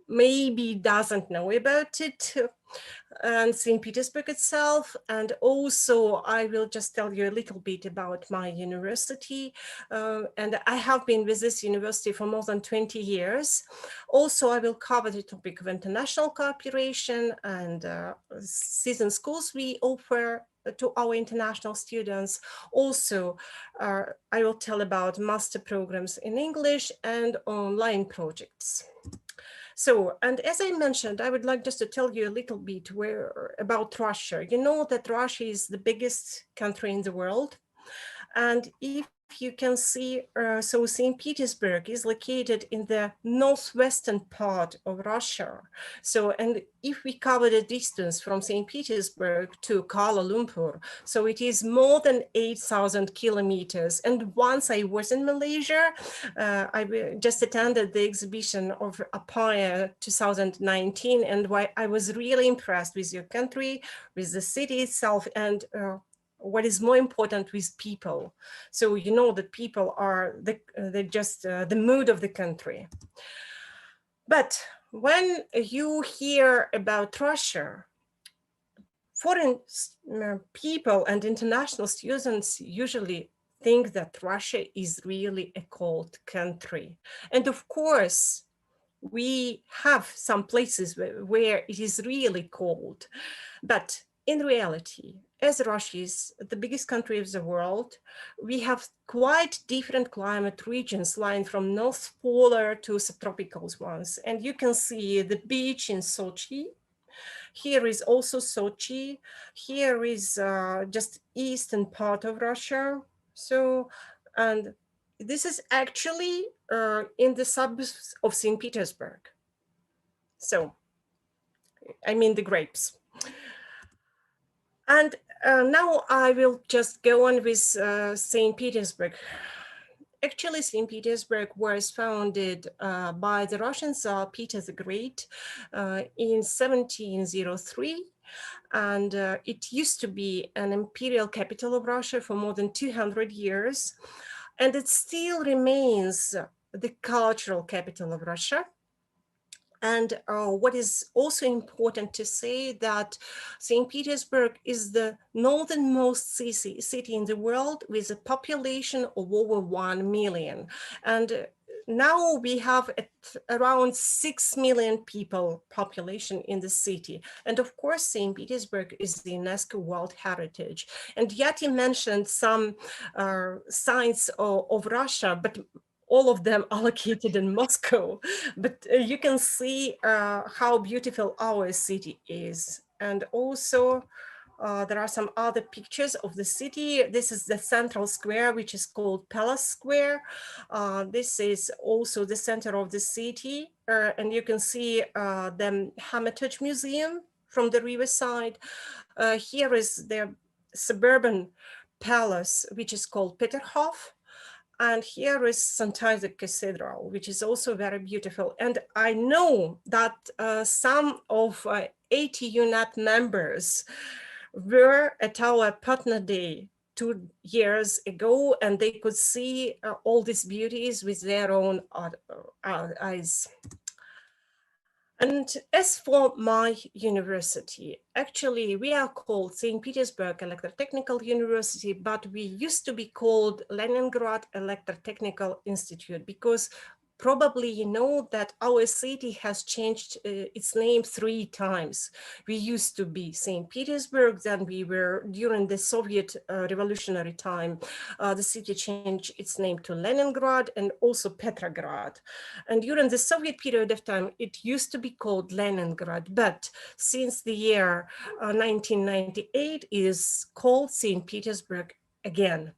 Speaker 6: maybe doesn't know about it, and St. Petersburg itself. And also I will just tell you a little bit about my university. And I have been with this university for more than 20 years. Also, I will cover the topic of international cooperation and season schools we offer to our international students. Also, I will tell about master programs in English and online projects. So, and as I mentioned, I would like just to tell you a little bit about Russia. You know that Russia is the biggest country in the world. And if you can see, so St. Petersburg is located in the northwestern part of Russia. So, and if we cover the distance from St. Petersburg to Kuala Lumpur, so it is more than 8,000 kilometers. And once I was in Malaysia, I just attended the exhibition of Apaya 2019, and I was really impressed with your country, with the city itself, and what is more important with people. So you know that people are the mood of the country. But when you hear about Russia, foreign people and international students usually think that Russia is really a cold country. And of course, we have some places where it is really cold. But in reality, as Russia is the biggest country of the world, we have quite different climate regions lying from North Polar to subtropical ones. And you can see the beach in Sochi. Here is also Sochi. Here is just eastern part of Russia. So, and this is actually in the suburbs of St. Petersburg. So, I mean the grapes. And now I will just go on with St. Petersburg. Actually, St. Petersburg was founded by the Russian Tsar Peter the Great in 1703. And it used to be an imperial capital of Russia for more than 200 years. And it still remains the cultural capital of Russia. And what is also important to say that St. Petersburg is the northernmost city in the world with a population of over 1 million. And now we have around 6 million people population in the city. And of course, St. Petersburg is the UNESCO World Heritage. And Yati mentioned some signs of Russia, but all of them are located in Moscow, but you can see how beautiful our city is. And also there are some other pictures of the city. This is the central square, which is called Palace Square. This is also the center of the city. And you can see the Hermitage Museum from the riverside. Here is the suburban palace, which is called Peterhof. And here is St. Isaac Cathedral, which is also very beautiful. And I know that some of ATU-Net members were at our partner day 2 years ago, and they could see all these beauties with their own eyes. And as for my university, actually we are called St. Petersburg Electrotechnical University, but we used to be called Leningrad Electrotechnical Institute because probably you know that our city has changed its name 3 times. We used to be St. Petersburg, then we were, during the Soviet revolutionary time, the city changed its name to Leningrad and also Petrograd. And during the Soviet period of time, it used to be called Leningrad, but since the year 1998, it is called St. Petersburg again.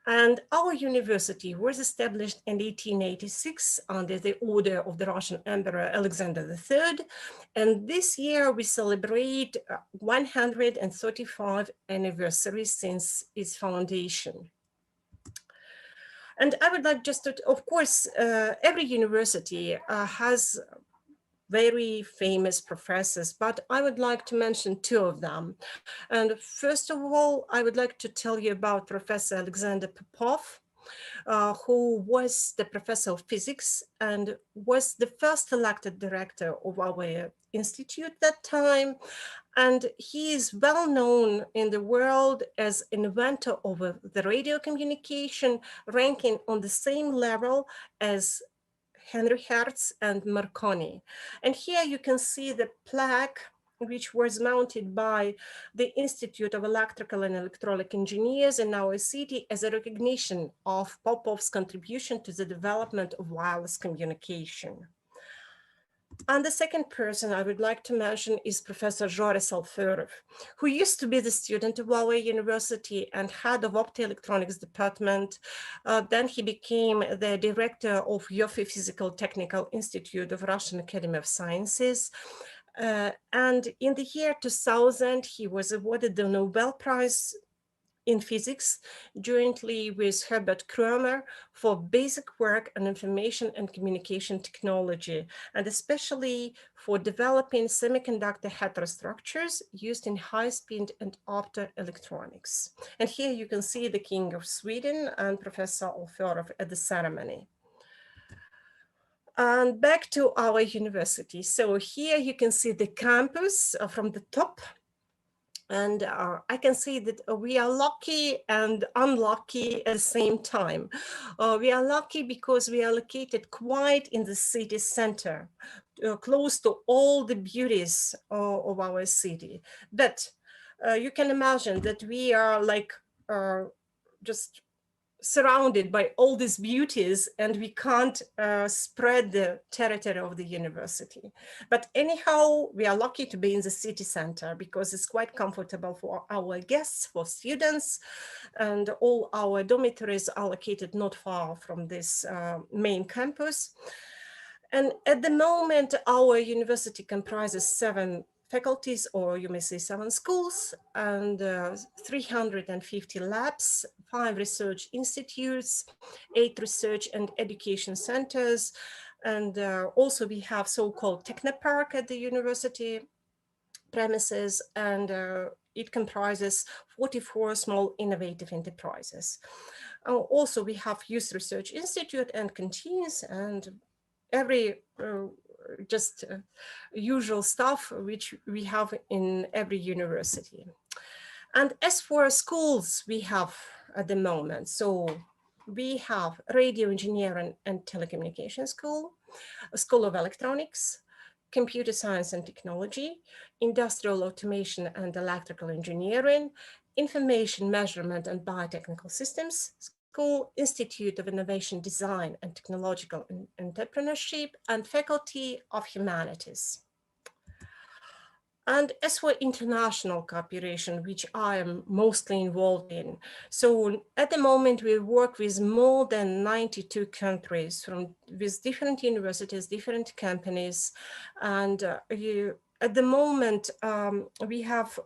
Speaker 6: And our university was established in 1886 under the order of the Russian Emperor Alexander III. And this year we celebrate 135th anniversary since its foundation. And I would like just to, of course, every university has very famous professors, but I would like to mention 2 of them. And first of all, I would like to tell you about Professor Alexander Popov, who was the professor of physics and was the first elected director of our institute that time. And he is well known in the world as inventor of the radio communication, ranking on the same level as Henry Hertz and Marconi. And here you can see the plaque which was mounted by the Institute of Electrical and Electronic Engineers in our city as a recognition of Popov's contribution to the development of wireless communication. And the second person I would like to mention is Professor Zhora Salfurov, who used to be the student of our university and head of optoelectronics department. Then he became the director of YOFI Physical Technical Institute of Russian Academy of Sciences. And in the year 2000, he was awarded the Nobel Prize in physics, jointly with Herbert Kromer, for basic work on information and communication technology, and especially for developing semiconductor heterostructures used in high-speed and optoelectronics. And here you can see the King of Sweden and Professor Olförov at the ceremony. And back to our university. So here you can see the campus from the top. And I can see that we are lucky and unlucky at the same time. We are lucky because we are located quite in the city center, close to all the beauties of our city. But you can imagine that we are like just surrounded by all these beauties, and we can't spread the territory of the university. But anyhow, we are lucky to be in the city center because it's quite comfortable for our guests, for students, and all our dormitories are located not far from this main campus. And at the moment, our university comprises 7 faculties, or you may say 7 schools, and 350 labs, 5 research institutes, 8 research and education centers. And also we have so-called Technopark at the university premises, and it comprises 44 small innovative enterprises. Also, we have Youth Research Institute and canteens, and every usual stuff which we have in every university. And as for schools we have at the moment, so we have Radio Engineering and Telecommunication School, a School of Electronics, Computer Science and Technology, Industrial Automation and Electrical Engineering, Information Measurement and Biotechnical Systems School, Institute of Innovation Design and Technological Entrepreneurship, and Faculty of Humanities. And as for international cooperation, which I am mostly involved in, so at the moment we work with more than 92 countries with different universities, different companies, and at the moment we have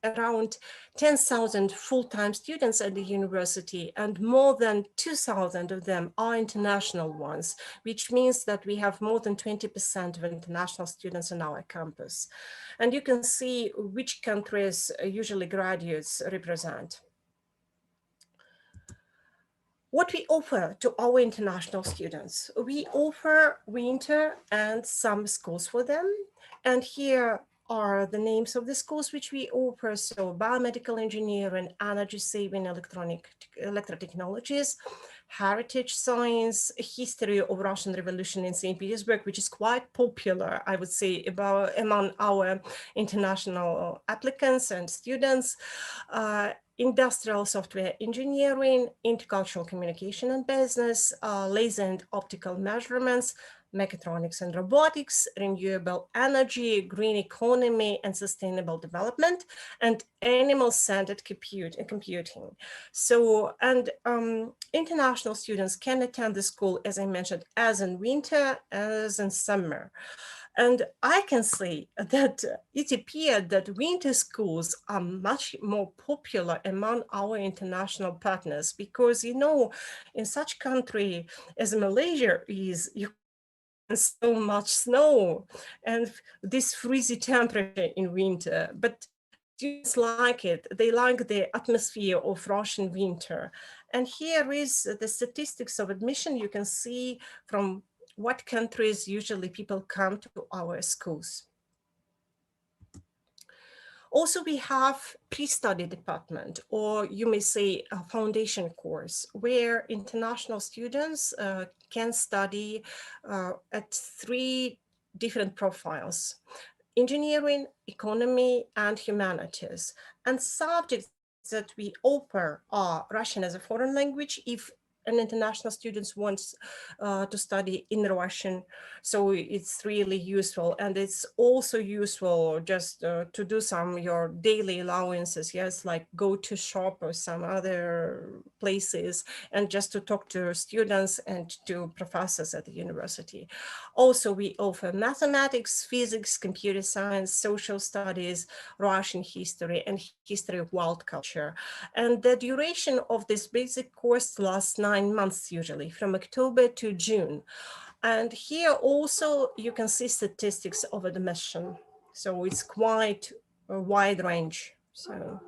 Speaker 6: around 10,000 full-time students at the university, and more than 2,000 of them are international ones, which means that we have more than 20% of international students on our campus. And you can see which countries usually graduates represent. What we offer to our international students, we offer winter and summer schools for them. And here are the names of the schools which we offer. So biomedical engineering, energy saving electrotechnologies, heritage science, history of Russian Revolution in St. Petersburg, which is quite popular, I would say, among our international applicants and students, industrial software engineering, intercultural communication and business, laser and optical measurements, mechatronics and robotics, renewable energy, green economy and sustainable development, and animal-centered computing. So, and international students can attend the school, as I mentioned, as in winter, as in summer. And I can say that it appeared that winter schools are much more popular among our international partners because, you know, in such country as Malaysia is, you so much snow and this freezing temperature in winter, but students like it. They like the atmosphere of Russian winter. And here is the statistics of admission. You can see from what countries usually people come to our schools. Also, we have pre-study department, or you may say a foundation course, where international students can study at 3 different profiles: engineering, economy, and humanities. And subjects that we offer are Russian as a foreign language, if an international student wants to study in Russian. So it's really useful, and it's also useful just to do some your daily allowances, yes, like go to shop or some other places, and just to talk to students and to professors at the university. Also, we offer mathematics, physics, computer science, social studies, Russian history, and history of world culture. And the duration of this basic course lasts 9 months usually, from October to June. And here also you can see statistics of admission. So it's quite a wide range. So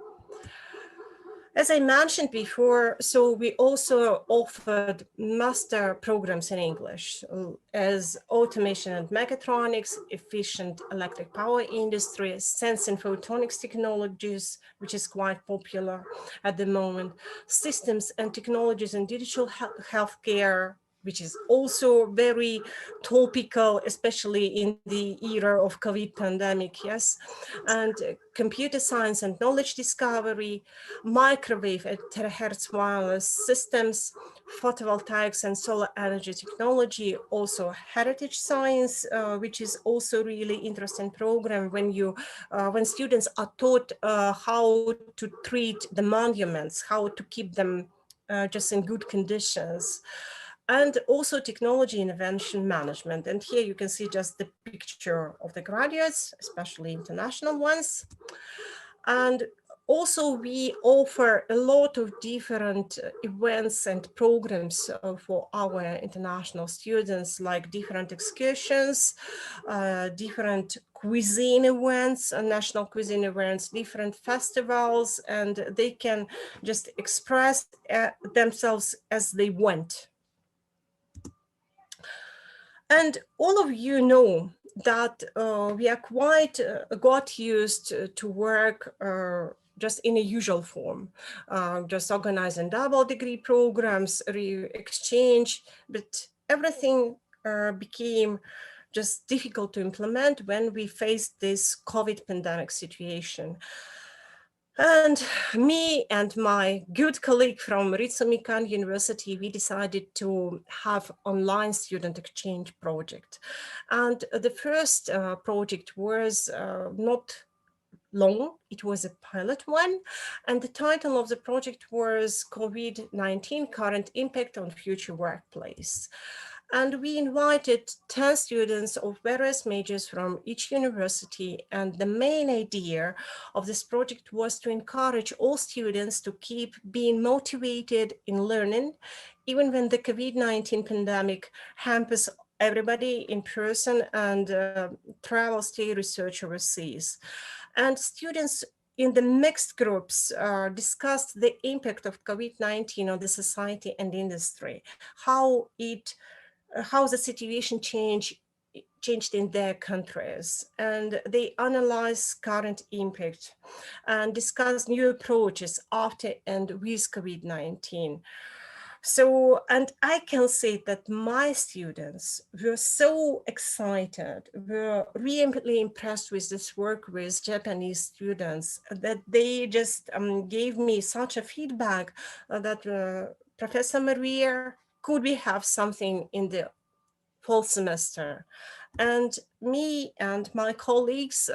Speaker 6: as I mentioned before, so we also offered master programs in English as automation and mechatronics, efficient electric power industry, sense and photonics technologies, which is quite popular at the moment, systems and technologies in digital healthcare, which is also very topical, especially in the era of COVID pandemic, yes, and computer science and knowledge discovery, microwave and terahertz wireless systems, photovoltaics and solar energy technology, also heritage science, which is also really interesting program when students are taught how to treat the monuments, how to keep them just in good conditions. And also technology innovation management. And here you can see just the picture of the graduates, especially international ones. And also we offer a lot of different events and programs for our international students, like different excursions, different cuisine events, national cuisine events, different festivals, and they can just express themselves as they want. And all of you know that we are quite got used to work just in a usual form, just organizing double degree programs, exchange, but everything became just difficult to implement when we faced this COVID pandemic situation. And me and my good colleague from Ritsumikan University, we decided to have online student exchange project. And the first project was not long, it was a pilot one. And the title of the project was COVID-19 Current Impact on Future Workplace. And we invited 10 students of various majors from each university. And the main idea of this project was to encourage all students to keep being motivated in learning, even when the COVID-19 pandemic hampers everybody in person and travel, stay, research overseas. And students in the mixed groups discussed the impact of COVID-19 on the society and industry, how the situation changed in their countries, and they analyze current impact and discuss new approaches after and with COVID-19. So, and I can say that my students were so excited, were really impressed with this work with Japanese students, that they just gave me such a feedback that Professor Maria, could we have something in the fall semester? And me and my colleagues,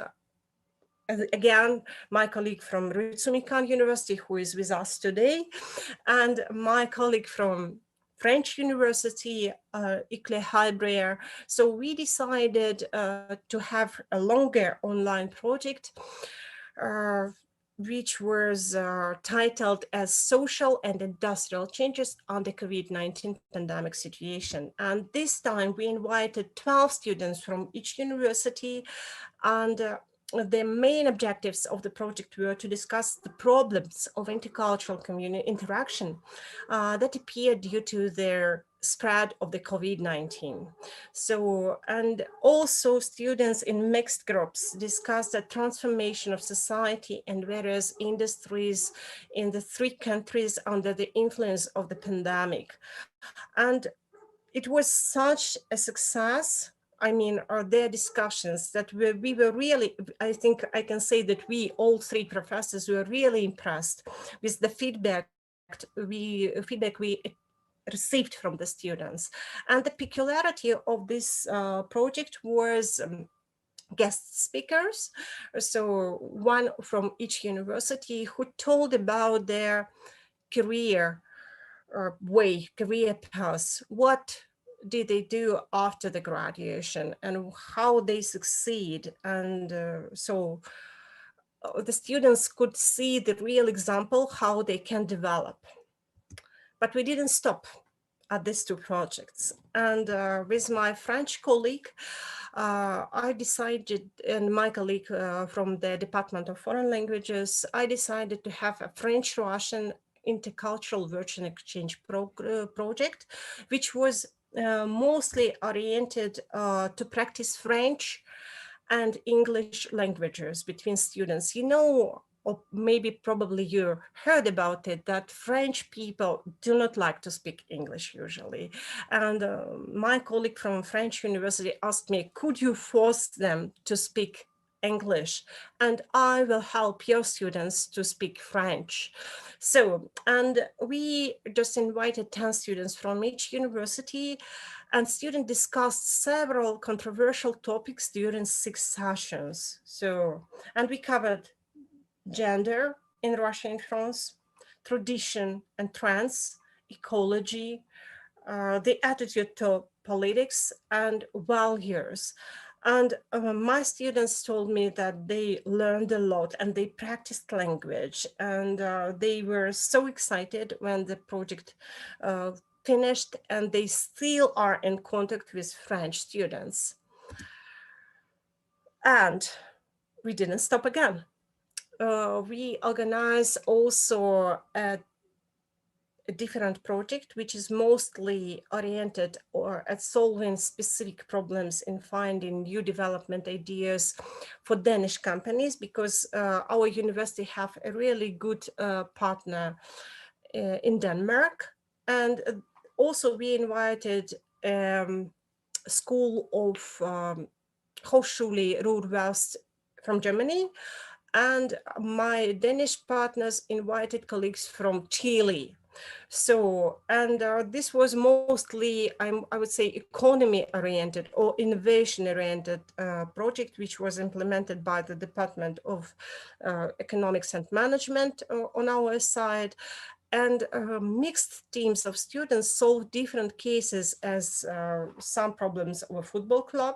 Speaker 6: again, my colleague from Ritsumikan University, who is with us today, and my colleague from French University, Icle Hybrer. So we decided to have a longer online project, which was titled as Social and Industrial Changes under COVID-19 Pandemic Situation. And this time we invited 12 students from each university, and the main objectives of the project were to discuss the problems of intercultural community interaction that appeared due to their spread of the COVID-19. So, and also students in mixed groups discussed the transformation of society and various industries in the 3 countries under the influence of the pandemic. And it was such a success. I mean, their discussions that we were really, I think I can say that we, all 3 professors, were really impressed with the feedback we received from the students. And the peculiarity of this project was guest speakers, so one from each university, who told about their career career path. What did they do after the graduation and how they succeed? And so the students could see the real example how they can develop. But we didn't stop at these two projects. And with my French colleague, I decided, and my colleague from the Department of Foreign Languages, I decided to have a French-Russian intercultural virtual exchange project, which was mostly oriented to practice French and English languages between students. You know, or maybe probably you heard about it, that French people do not like to speak English usually. And my colleague from French University asked me, could you force them to speak English? And I will help your students to speak French. So, and we just invited 10 students from each university, and students discussed several controversial topics during 6 sessions. So, and we covered gender in Russia and France, tradition and trends, ecology, the attitude to politics, and values. And my students told me that they learned a lot and they practiced language, and they were so excited when the project finished, and they still are in contact with French students. And we didn't stop again. We organize also a different project, which is mostly oriented at solving specific problems in finding new development ideas for Danish companies, because our university have a really good partner in Denmark. And also we invited School of Hochschule Ruhr-West from Germany, and my Danish partners invited colleagues from Chile. So, and this was mostly, I would say, economy-oriented or innovation-oriented project, which was implemented by the Department of Economics and Management on our side. And mixed teams of students solved different cases, as some problems of a football club,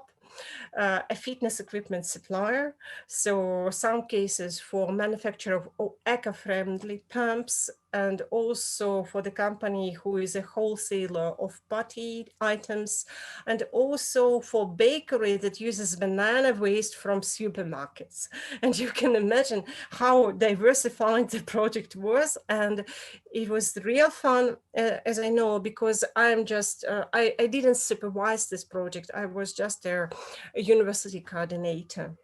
Speaker 6: a fitness equipment supplier, so some cases for manufacture of eco-friendly pumps, and also for the company who is a wholesaler of potty items, and also for bakery that uses banana waste from supermarkets. And you can imagine how diversifying the project was, and it was real fun, as I know, because I'm just, I didn't supervise this project. I was just a university coordinator.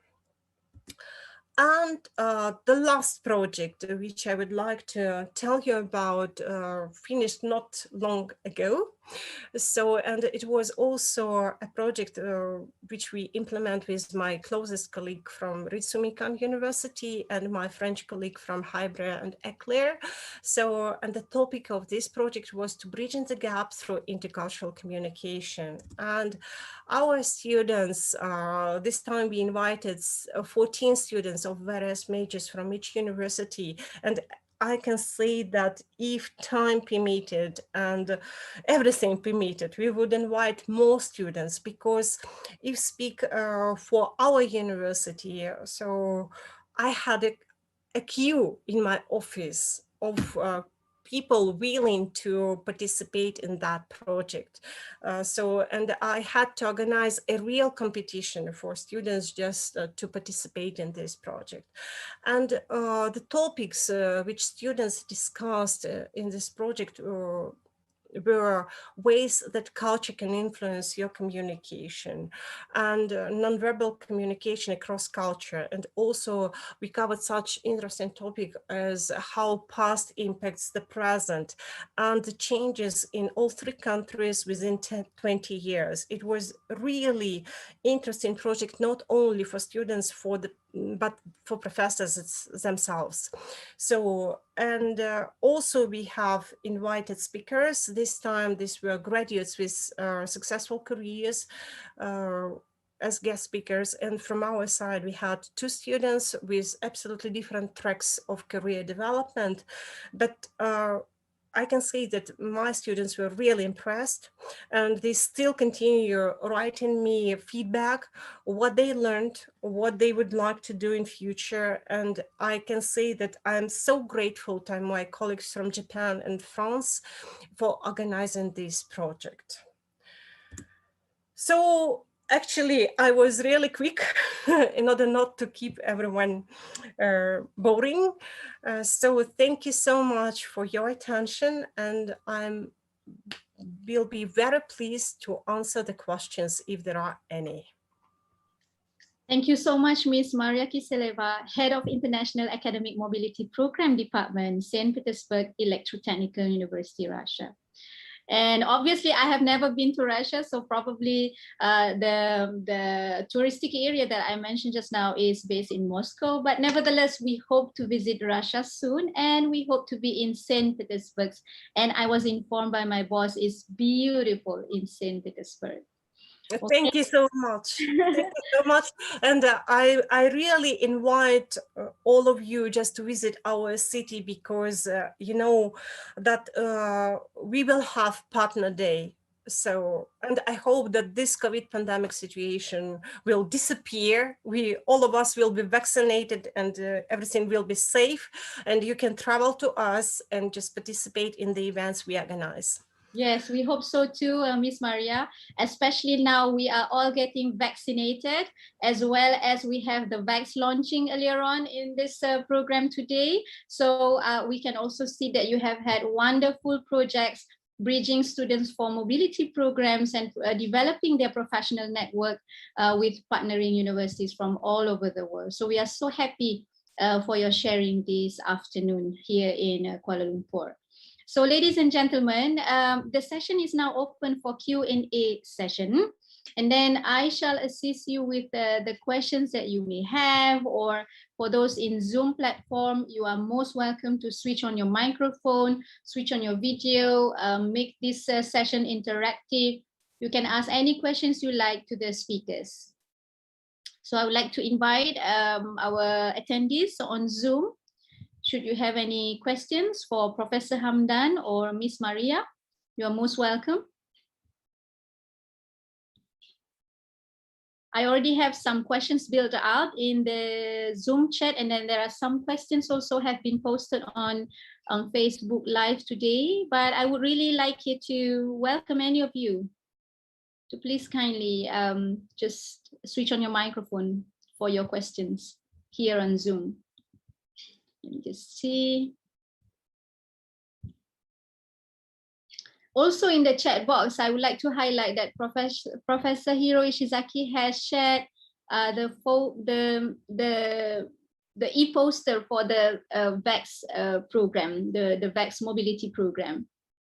Speaker 6: And the last project, which I would like to tell you about, finished not long ago. So, and it was also a project which we implement with my closest colleague from Ritsumikan University and my French colleague from Hybrea and Eclair. So, and the topic of this project was to bridge the gap through intercultural communication. And our students, this time we invited 14 students of various majors from each university, and I can say that if time permitted and everything permitted, we would invite more students, because if speak for our university, so I had a queue in my office of people willing to participate in that project. And I had to organize a real competition for students just to participate in this project. And the topics which students discussed in this project were ways that culture can influence your communication, and nonverbal communication across culture. And also we covered such interesting topic as how past impacts the present and the changes in all 3 countries within 20 years. It was really interesting project, not only for students, but for professors themselves. So, and also we have invited speakers. this time, these were graduates with successful careers as guest speakers. And from our side, we had 2 students with absolutely different tracks of career development. But I can say that my students were really impressed, and they still continue writing me feedback, what they learned, what they would like to do in future. And I can say that I'm so grateful to my colleagues from Japan and France for organizing this project. So actually, I was really quick in order not to keep everyone boring. So thank you so much for your attention, and will be very pleased to answer the questions if there are any.
Speaker 1: Thank you so much, Ms. Maria Kiseleva, Head of International Academic Mobility Program Department, St. Petersburg Electrotechnical University, Russia. And obviously, I have never been to Russia, so probably the touristic area that I mentioned just now is based in Moscow. But nevertheless, we hope to visit Russia soon, and we hope to be in St. Petersburg. And I was informed by my boss, it's beautiful in St. Petersburg.
Speaker 6: Thank you so much. Thank you so much. And I really invite all of you just to visit our city, because you know that we will have Partner Day. So, and I hope that this COVID pandemic situation will disappear. All of us will be vaccinated, and everything will be safe, and you can travel to us and just participate in the events we organize.
Speaker 1: Yes, we hope so too, Ms. Maria, especially now we are all getting vaccinated, as well as we have the vax launching earlier on in this program today. So we can also see that you have had wonderful projects bridging students for mobility programs and developing their professional network with partnering universities from all over the world. So we are so happy for your sharing this afternoon here in Kuala Lumpur. So ladies and gentlemen, the session is now open for Q&A session. And then I shall assist you with the questions that you may have, or for those in Zoom platform, you are most welcome to switch on your microphone, switch on your video, make this session interactive. You can ask any questions you like to the speakers. So I would like to invite our attendees on Zoom. Should you have any questions for Professor Hamdan or Miss Maria, you are most welcome. I already have some questions built out in the Zoom chat, and then there are some questions also have been posted on Facebook Live today, but I would really like you to welcome any of you to please kindly just switch on your microphone for your questions here on Zoom. Let me just see. Also in the chat box, I would like to highlight that Professor Hiro Ishizaki has shared the e-poster for the VAX program, the VAX mobility program.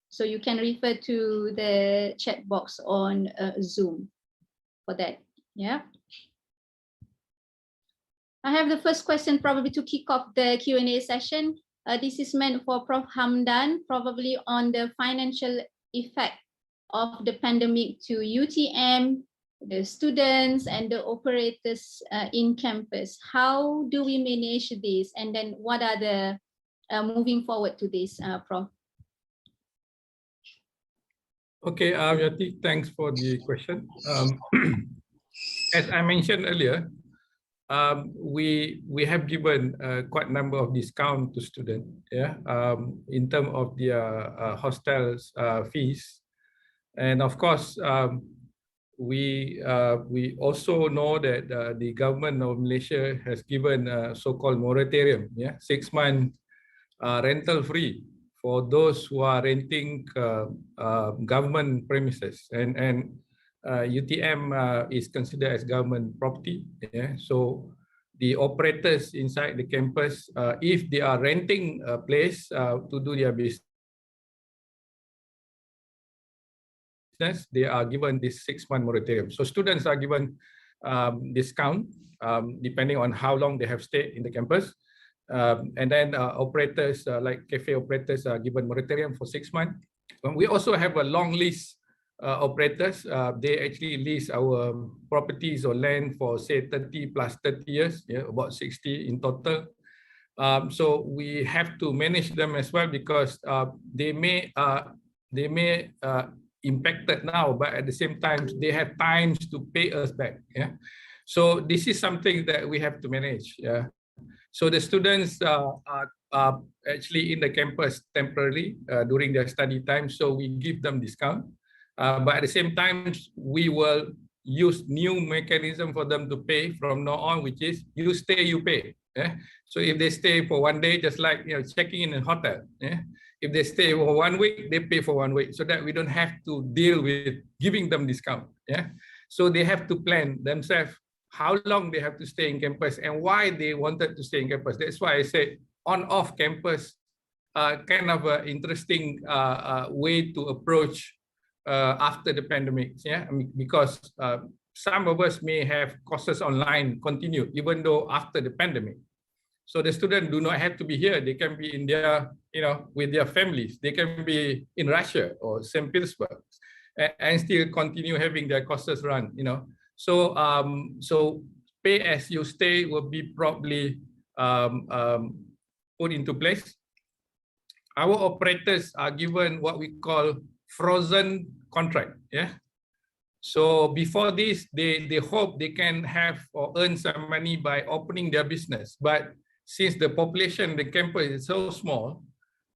Speaker 1: So you can refer to the chat box on Zoom for that. Yeah. I have the first question probably to kick off the Q&A session. This is meant for Prof. Hamdan, probably on the financial effect of the pandemic to UTM, the students and the operators in campus. How do we manage this? And then what are the moving forward to this, Prof?
Speaker 4: Okay, Yati, thanks for the question. As I mentioned earlier, we have given quite a number of discount to students, yeah, in terms of their hostels fees, and of course we also know that the government of Malaysia has given a so-called moratorium, yeah, 6 months rental free for those who are renting government premises, and UTM is considered as government property. Yeah? So the operators inside the campus, if they are renting a place to do their business, they are given this 6-month moratorium. So students are given discount depending on how long they have stayed in the campus. And then operators like cafe operators are given moratorium for 6 months. We also have a long list operators. They actually lease our properties or land for say 30 plus 30 years, yeah, about 60 in total. So we have to manage them as well, because they may impacted now, but at the same time they have times to pay us back. Yeah, so this is something that we have to manage. Yeah, so the students are actually in the campus temporarily during their study time, so we give them discount. But at the same time, we will use new mechanism for them to pay from now on, which is you stay, you pay. Yeah? So if they stay for 1 day, just like checking in a hotel. Yeah? If they stay for 1 week, they pay for 1 week, so that we don't have to deal with giving them discount. Yeah. So they have to plan themselves how long they have to stay in campus and why they wanted to stay in campus. That's why I said on-off campus, kind of an interesting way to approach after the pandemic. Yeah, I mean, because some of us may have courses online continue even though after the pandemic. So the students do not have to be here. They can be in their, with their families. They can be in Russia or St. Petersburg and still continue having their courses run. So so pay as you stay will be probably put into place. Our operators are given what we call frozen contract. Yeah. So before this, they hope they can have or earn some money by opening their business. But since the population, the campus is so small,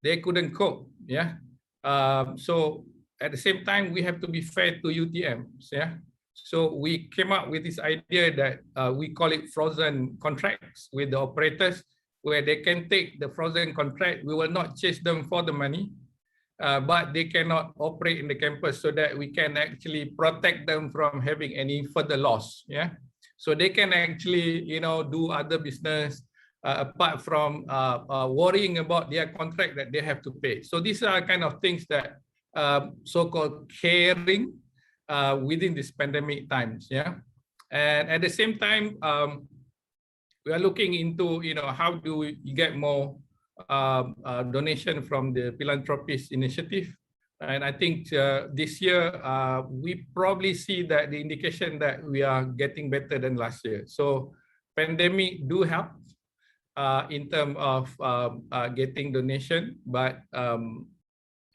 Speaker 4: they couldn't cope. Yeah. So at the same time, we have to be fair to UTMs. Yeah. So we came up with this idea that we call it frozen contracts with the operators, where they can take the frozen contract. We will not chase them for the money, but they cannot operate in the campus, so that we can actually protect them from having any further loss. Yeah. So they can actually, do other business apart from worrying about their contract that they have to pay. So these are kind of things that so-called caring within this pandemic times. Yeah. And at the same time, we are looking into, how do we get more donation from the philanthropist initiative. And I think this year, we probably see that the indication that we are getting better than last year. So pandemic do help in terms of getting donation, but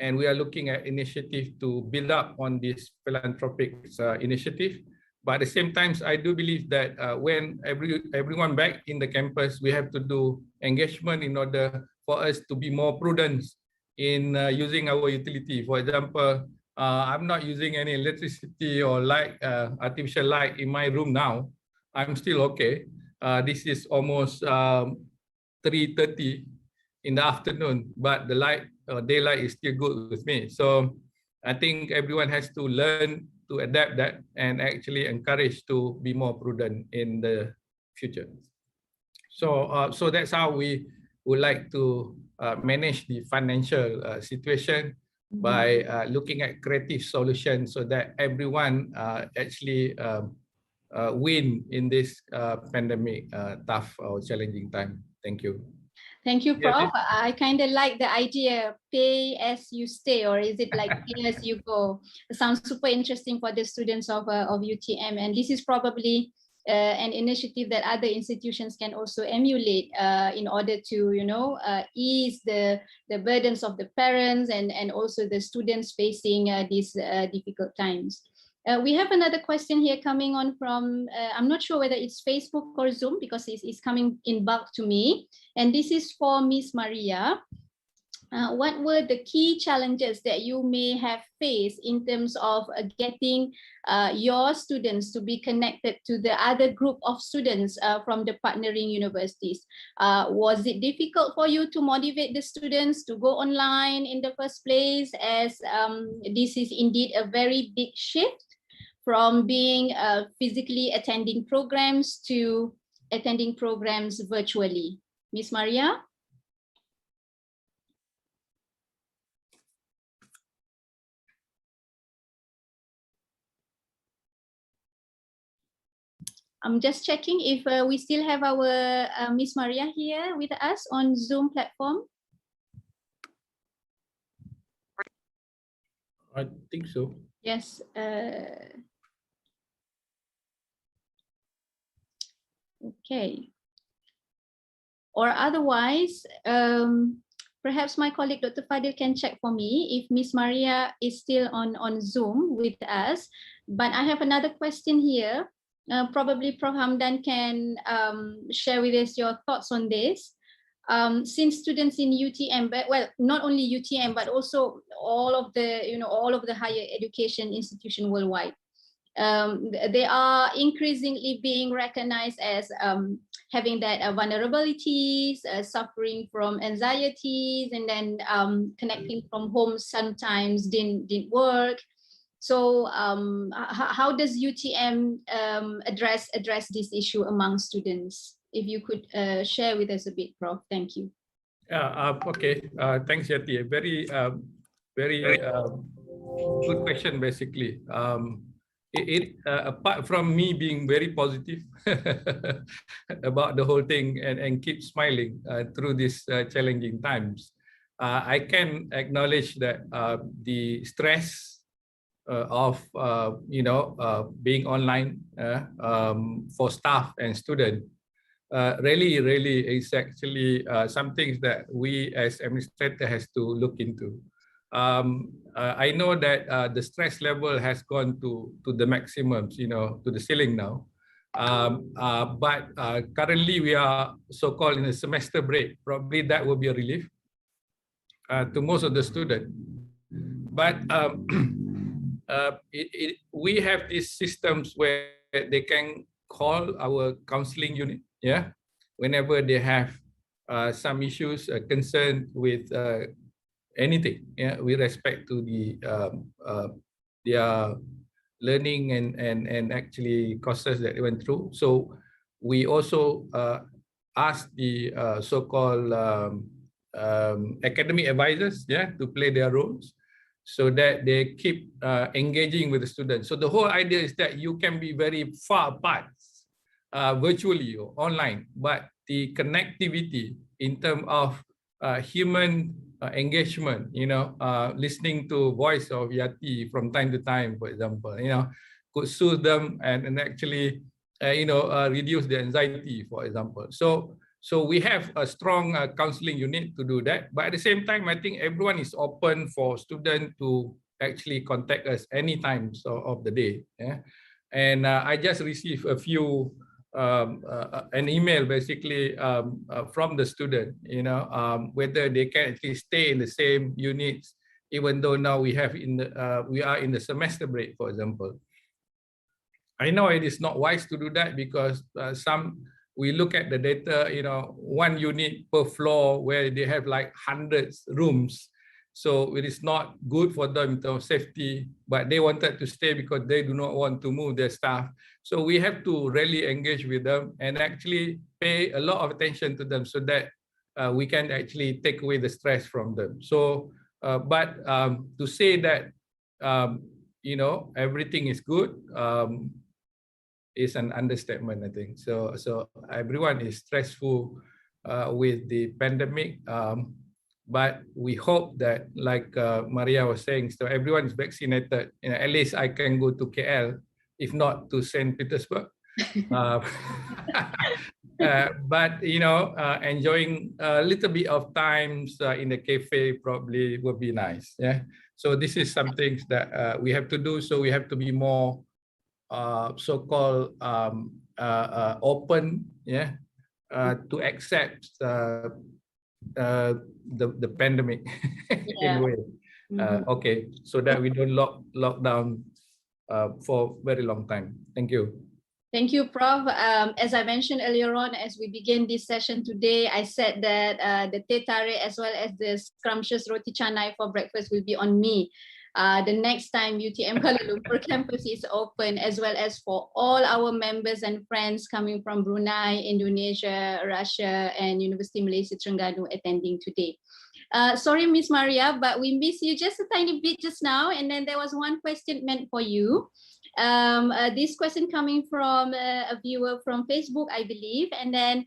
Speaker 4: and we are looking at initiative to build up on this philanthropic initiative. But at the same time, I do believe that when everyone back in the campus, we have to do engagement in order for us to be more prudent in using our utility. For example, I'm not using any electricity or light, artificial light in my room now. I'm still okay. This is almost 3:30 in the afternoon, but the light daylight is still good with me. So I think everyone has to learn to adapt that and actually encourage to be more prudent in the future. So so that's how we would like to manage the financial situation by looking at creative solutions, so that everyone actually win in this pandemic tough or challenging time. Thank you.
Speaker 1: Thank you, Prof. I kind of like the idea, pay as you stay, or is it like pay as you go? It sounds super interesting for the students of UTM, and this is probably an initiative that other institutions can also emulate in order to, ease the burdens of the parents and also the students facing these difficult times. We have another question here coming on from, I'm not sure whether it's Facebook or Zoom, because it's coming in bulk to me. And this is for Miss Maria. What were the key challenges that you may have faced in terms of getting your students to be connected to the other group of students from the partnering universities? Was it difficult for you to motivate the students to go online in the first place, as this is indeed a very big shift from being physically attending programs to attending programs virtually? Miss Maria? I'm just checking if we still have our Miss Maria here with us on Zoom platform.
Speaker 4: I think so.
Speaker 1: Yes. Okay. Or otherwise, perhaps my colleague Dr. Fadil can check for me if Miss Maria is still on Zoom with us. But I have another question here. Probably Prof. Hamdan can share with us your thoughts on this. Since students in UTM, but well, not only UTM, but also all of the higher education institution worldwide, they are increasingly being recognized as having that vulnerabilities, suffering from anxieties, and then connecting from home sometimes didn't work. So how does UTM address this issue among students? If you could share with us a bit, Prof. Thank you.
Speaker 4: Okay. Thanks, Yati. Very good question, basically. Apart from me being very positive about the whole thing and keep smiling through these challenging times, I can acknowledge that the stress of being online for staff and students really is actually something that we as administrator has to look into. I know that the stress level has gone to the maximums, to the ceiling now. But currently we are so-called in a semester break. Probably that will be a relief to most of the students. But we have these systems where they can call our counseling unit, whenever they have some issues, concerned with anything, with respect to their learning and actually courses that they went through. So we also ask the so-called academic advisors, to play their roles, so that they keep engaging with the students. So the whole idea is that you can be very far apart, virtually or online, but the connectivity in terms of human engagement, listening to voice of Yati from time to time, for example, could soothe them and actually, reduce the anxiety, for example. So we have a strong counseling unit to do that. But at the same time, I think everyone is open for students to actually contact us any time of the day. And I just received a few an email basically from the student, whether they can actually stay in the same units, even though now we are in the semester break, for example. I know it is not wise to do that because we look at the data, one unit per floor where they have like hundreds rooms. So it is not good for them in terms of safety, but they wanted to stay because they do not want to move their staff. So we have to really engage with them and actually pay a lot of attention to them so that we can actually take away the stress from them. So, but to say that, everything is good is an understatement, I think. So everyone is stressful with the pandemic. But we hope that, like Maria was saying, so everyone is vaccinated. At least I can go to KL, if not to St. Petersburg. But enjoying a little bit of times in the cafe probably would be nice. So this is something that we have to do. So we have to be more so-called open, to accept the pandemic in a way. Okay, so that we don't lock down for very long time. Thank you.
Speaker 1: Thank you, Prof. As I mentioned earlier on, as we begin this session today, I said that the teh tarik as well as the scrumptious roti canai for breakfast will be on me. The next time UTM Kuala Lumpur campus is open, as well as for all our members and friends coming from Brunei, Indonesia, Russia, and Universiti Malaysia Terengganu attending today. Sorry, Miss Maria, but we missed you just a tiny bit just now, and then there was one question meant for you. This question coming from a viewer from Facebook, I believe, and then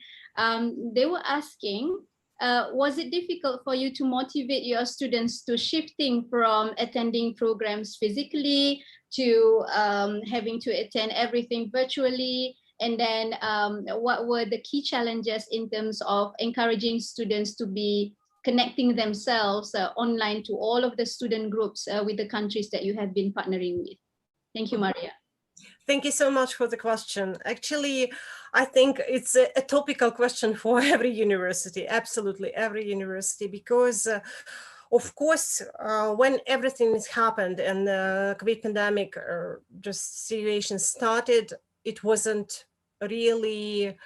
Speaker 1: they were asking, was it difficult for you to motivate your students to shifting from attending programs physically to having to attend everything virtually? And then what were the key challenges in terms of encouraging students to be connecting themselves online to all of the student groups with the countries that you have been partnering with? Thank you, Maria.
Speaker 6: Thank you so much for the question. Actually, I think it's a topical question for every university, absolutely every university, because of course, when everything has happened and the COVID pandemic just situation started, it wasn't really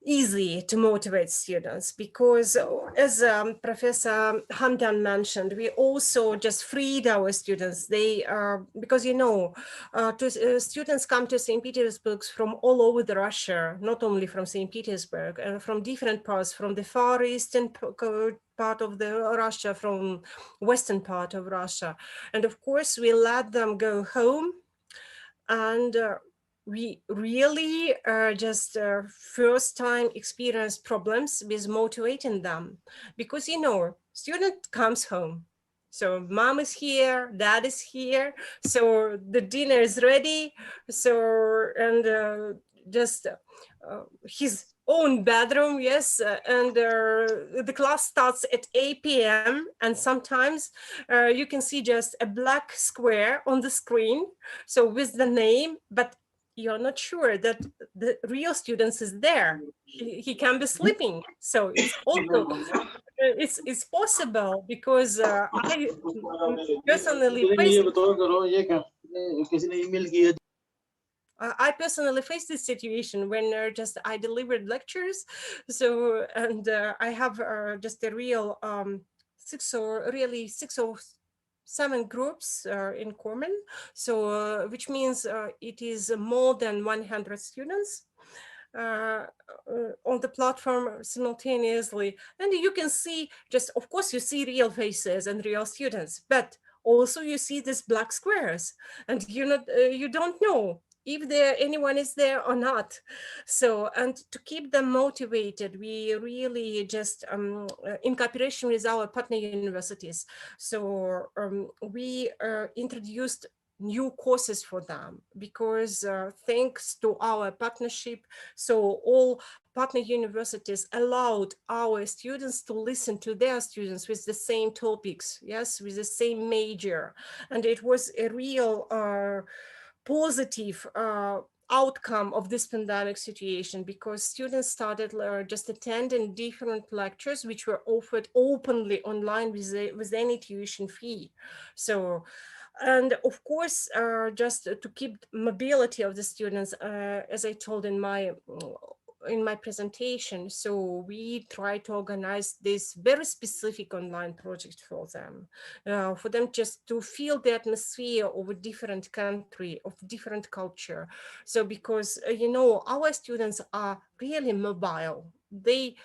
Speaker 6: easy to motivate students, because as Professor Hamdan mentioned, we also just freed our students. They because students come to St. Petersburg from all over the Russia, not only from St. Petersburg, and from different parts, from the far eastern part of the Russia, from western part of Russia. And of course, we let them go home, and we really just first time experienced problems with motivating them, because student comes home, so mom is here, dad is here, so the dinner is ready, so and just his own bedroom, yes, and the class starts at 8 p.m. and sometimes you can see just a black square on the screen, so with the name, but you're not sure that the real students is there. He can be sleeping. So it's also, it's possible, because I personally faced this situation when I delivered lectures. So, and I have just a real 6 or 7 groups in common, so which means it is more than 100 students on the platform simultaneously. And you can see, just of course you see real faces and real students, but also you see these black squares, and you don't know if anyone is there or not. So, and to keep them motivated, we really just, in cooperation with our partner universities, so we introduced new courses for them, because thanks to our partnership, so all partner universities allowed our students to listen to their students with the same topics, yes, with the same major. And it was a real positive outcome of this pandemic situation, because students started just attending different lectures which were offered openly online with any tuition fee. So, and of course, just to keep mobility of the students, as I told in my presentation, so we try to organize this very specific online project for them just to feel the atmosphere of a different country, of different culture. So because our students are really mobile, they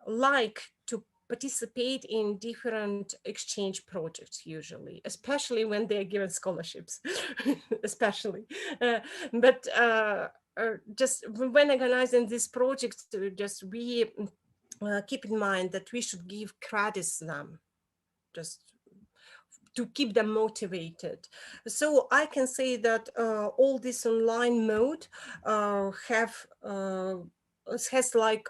Speaker 6: like to participate in different exchange projects usually, especially when they're given scholarships, especially. But just when organizing this project, just we keep in mind that we should give credits to them, just to keep them motivated. So I can say that all this online mode has like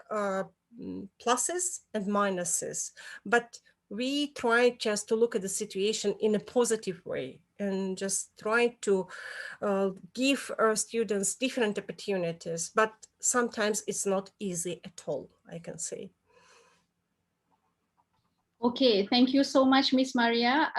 Speaker 6: pluses and minuses, but we try just to look at the situation in a positive way and just try to give our students different opportunities, but sometimes it's not easy at all, I can say.
Speaker 1: Okay, thank you so much, Miss Maria.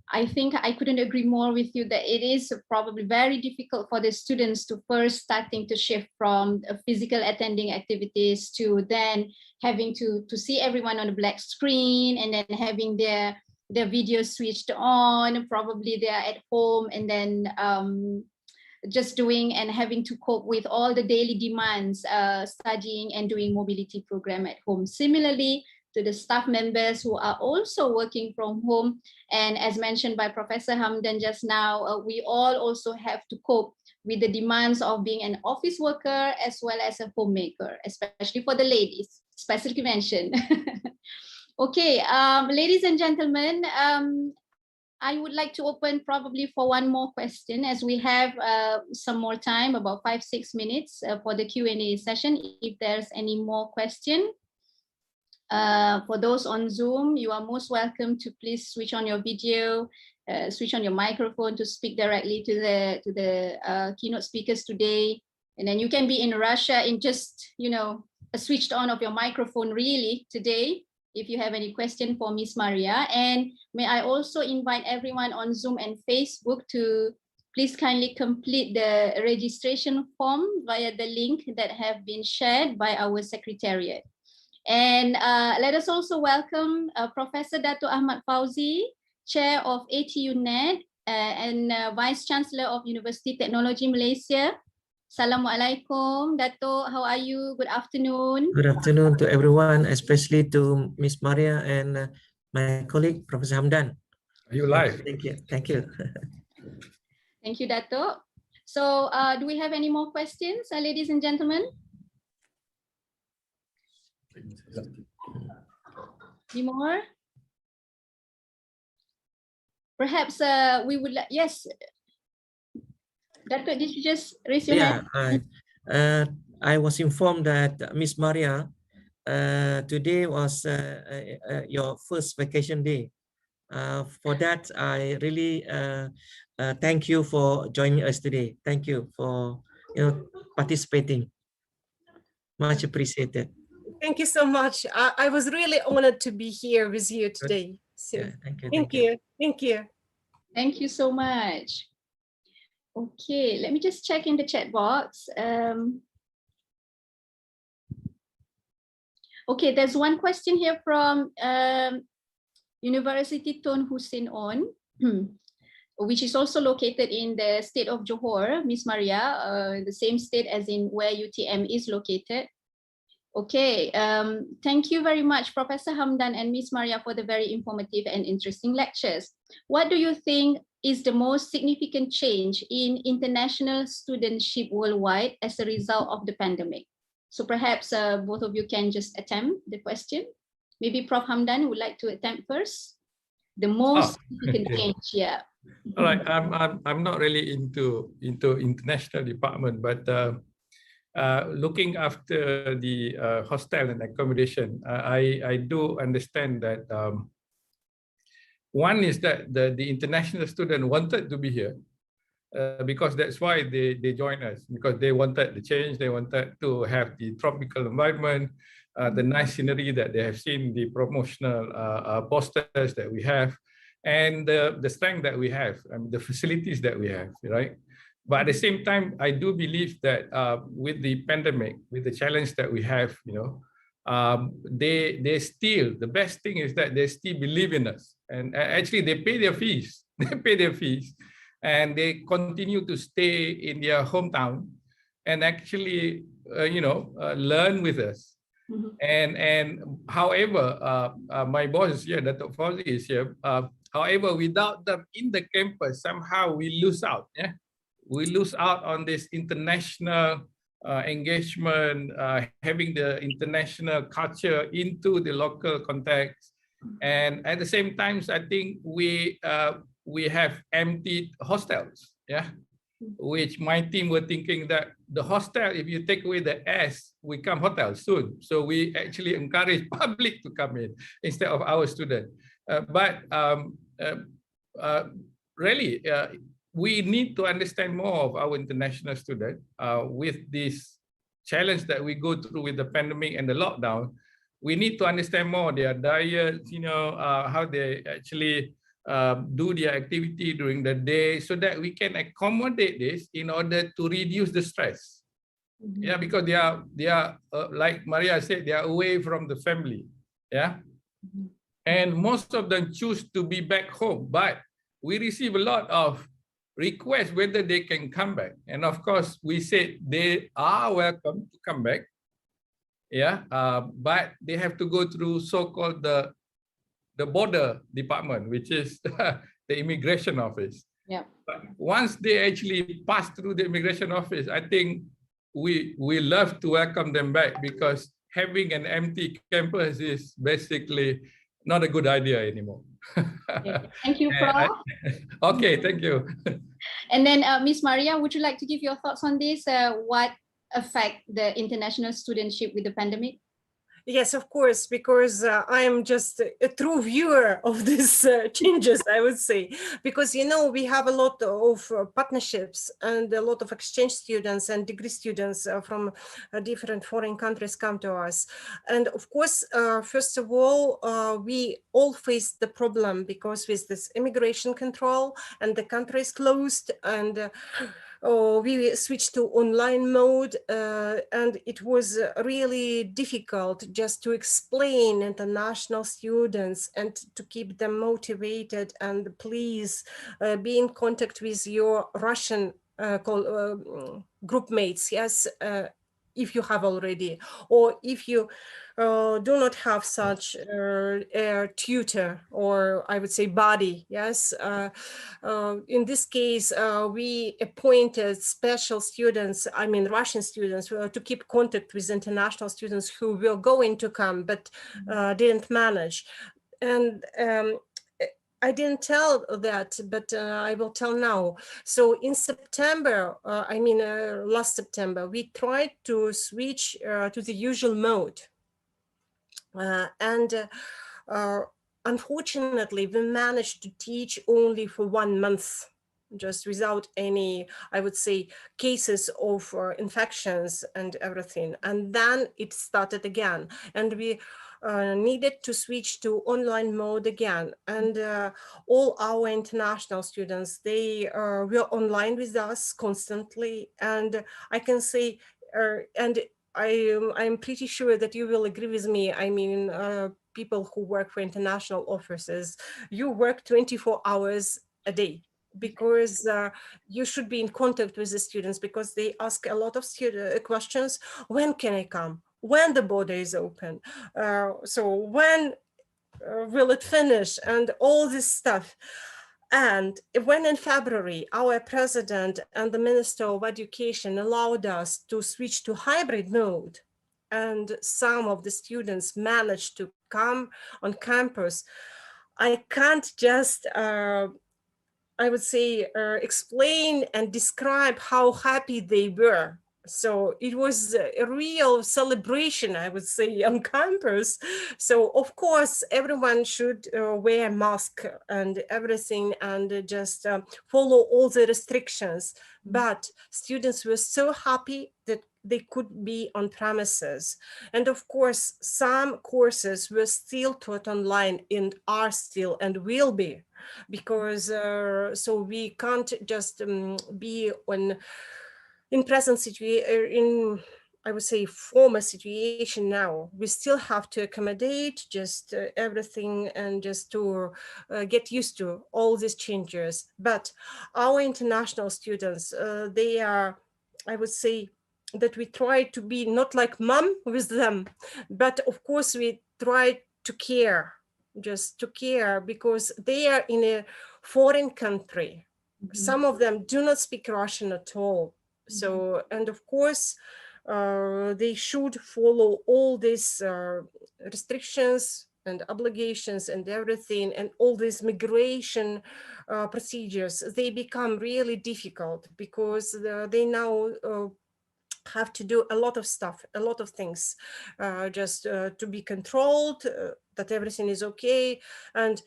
Speaker 1: I think I couldn't agree more with you that it is probably very difficult for the students to first starting to shift from physical attending activities to then having to see everyone on a black screen, and then having their video switched on. Probably they're at home, and then just doing and having to cope with all the daily demands, studying and doing mobility program at home. Similarly, to the staff members who are also working from home. And as mentioned by Professor Hamdan just now, we all also have to cope with the demands of being an office worker as well as a homemaker, especially for the ladies. specifically mentioned. Okay, ladies and gentlemen, I would like to open probably for one more question, as we have some more time, about 5-6 minutes for the Q&A session. If there's any more question, for those on Zoom, you are most welcome to please switch on your video, switch on your microphone to speak directly to the keynote speakers today. And then you can be in Russia in just, you know, a switched on of your microphone really today, if you have any question for Miss Maria. And may I also invite everyone on Zoom and Facebook to please kindly complete the registration form via the link that have been shared by our secretariat. And let us also welcome Professor Dato' Ahmad Fauzi, Chair of ATU-Net and Vice Chancellor of Universiti Teknologi Malaysia. Assalamualaikum, Dato'. How are you? Good afternoon.
Speaker 7: Good afternoon to everyone, especially to Miss Maria and my colleague, Professor Hamdan.
Speaker 4: Are you live?
Speaker 7: Thank you. Thank you.
Speaker 1: Thank you, Dato'. So do we have any more questions, ladies and gentlemen? Any more? Perhaps we would like, yes. Dato', did you just raise your hand?
Speaker 7: I was informed that Miss Maria, today was your first vacation day. For that, I really thank you for joining us today. Thank you for participating. Much appreciated.
Speaker 6: Thank you so much. I was really honored to be here with you today. So,
Speaker 7: yeah, thank you.
Speaker 6: Thank you. Thank you.
Speaker 1: Thank you so much. Okay, let me just check in the chat box. Okay, there's one question here from University Tun Hussein On, which is also located in the state of Johor, Miss Maria, the same state as in where UTM is located. Okay, thank you very much, Professor Hamdan and Miss Maria, for the very informative and interesting lectures. What do you think is the most significant change in international studentship worldwide as a result of the pandemic? So perhaps both of you can just attempt the question. Maybe Prof. Hamdan would like to attempt first. The most significant change, yeah.
Speaker 4: All right, I'm not really into international department, but looking after the hostel and accommodation, I do understand that one is that the international student wanted to be here because that's why they joined us, because they wanted the change, they wanted to have the tropical environment, the nice scenery that they have seen, the promotional posters that we have, and the strength that we have, the facilities that we have, right? But at the same time, I do believe that with the pandemic, with the challenge that we have, they still, the best thing is that they still believe in us. And actually, they pay their fees. They pay their fees. And they continue to stay in their hometown and actually, learn with us. And however, my boss is here, Dr. Fauzi is here. However, without them in the campus, somehow we lose out. Yeah? We lose out on this international engagement, having the international culture into the local context. And at the same time, I think we have emptied hostels, yeah, which my team were thinking that the hostel, if you take away the S, we come hotel soon. So we actually encourage public to come in instead of our students. Really, we need to understand more of our international students with this challenge that we go through with the pandemic and the lockdown. We need to understand more their diets, how they actually do their activity during the day, so that we can accommodate this in order to reduce the stress. Yeah, because they are like Maria said, they are away from the family. Yeah, and most of them choose to be back home, but we receive a lot of requests whether they can come back, and of course we said they are welcome to come back. Yeah, but they have to go through so-called the border department, which is the immigration office.
Speaker 1: Yeah.
Speaker 4: But once they actually pass through the immigration office, I think we love to welcome them back, because having an empty campus is basically not a good idea anymore.
Speaker 1: Okay. Thank you, Prof.
Speaker 4: Okay, thank you.
Speaker 1: And then Ms. Maria, would you like to give your thoughts on this? What affect the international studentship with the pandemic?
Speaker 6: Yes, of course, because I am just a true viewer of these changes, I would say, because, you know, we have a lot of partnerships and a lot of exchange students and degree students from different foreign countries come to us. And of course, first of all, we all face the problem because with this immigration control and the country is closed and we switched to online mode and it was really difficult just to explain international students and to keep them motivated and please be in contact with your Russian group mates, yes, if you have already, or if you do not have such a tutor or I would say buddy, yes. In this case, we appointed special students, I mean Russian students, to keep contact with international students who were going to come but didn't manage. And I didn't tell that, but I will tell now. So in September, last September, we tried to switch to the usual mode. Unfortunately, we managed to teach only for 1 month, just without any, I would say, cases of infections and everything. And then it started again. And we needed to switch to online mode again. And all our international students, they were online with us constantly. And I can say, I'm pretty sure that you will agree with me. I mean, people who work for international offices, you work 24 hours a day because you should be in contact with the students because they ask a lot of questions. When can I come? When the border is open? So when will it finish? And all this stuff. And when in February, our president and the Minister of Education allowed us to switch to hybrid mode, and some of the students managed to come on campus, I can't just, I would say, explain and describe how happy they were. So it was a real celebration, I would say, on campus. So of course, everyone should wear a mask and everything and just follow all the restrictions. But students were so happy that they could be on premises. And of course, some courses were still taught online and are still and will be, because so we can't just be in present situation, I would say former situation now. We still have to accommodate just everything and just to get used to all these changes. But our international students, they are, I would say, that we try to be not like mom with them, but of course we try to care, just to care, because they are in a foreign country. Some of them do not speak Russian at all. So, and of course, they should follow all these restrictions and obligations and everything, and all these migration procedures. They become really difficult because they now have to do a lot of stuff, a lot of things, just to be controlled, that everything is okay. And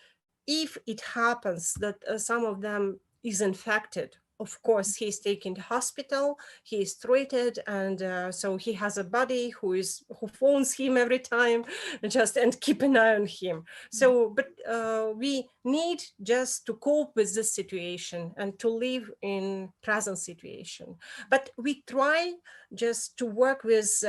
Speaker 6: if it happens that some of them is infected, of course, he is taken to hospital, he is treated, and so he has a buddy who phones him every time, and keep an eye on him. So, but we need just to cope with this situation and to live in present situation. But we try just to work with,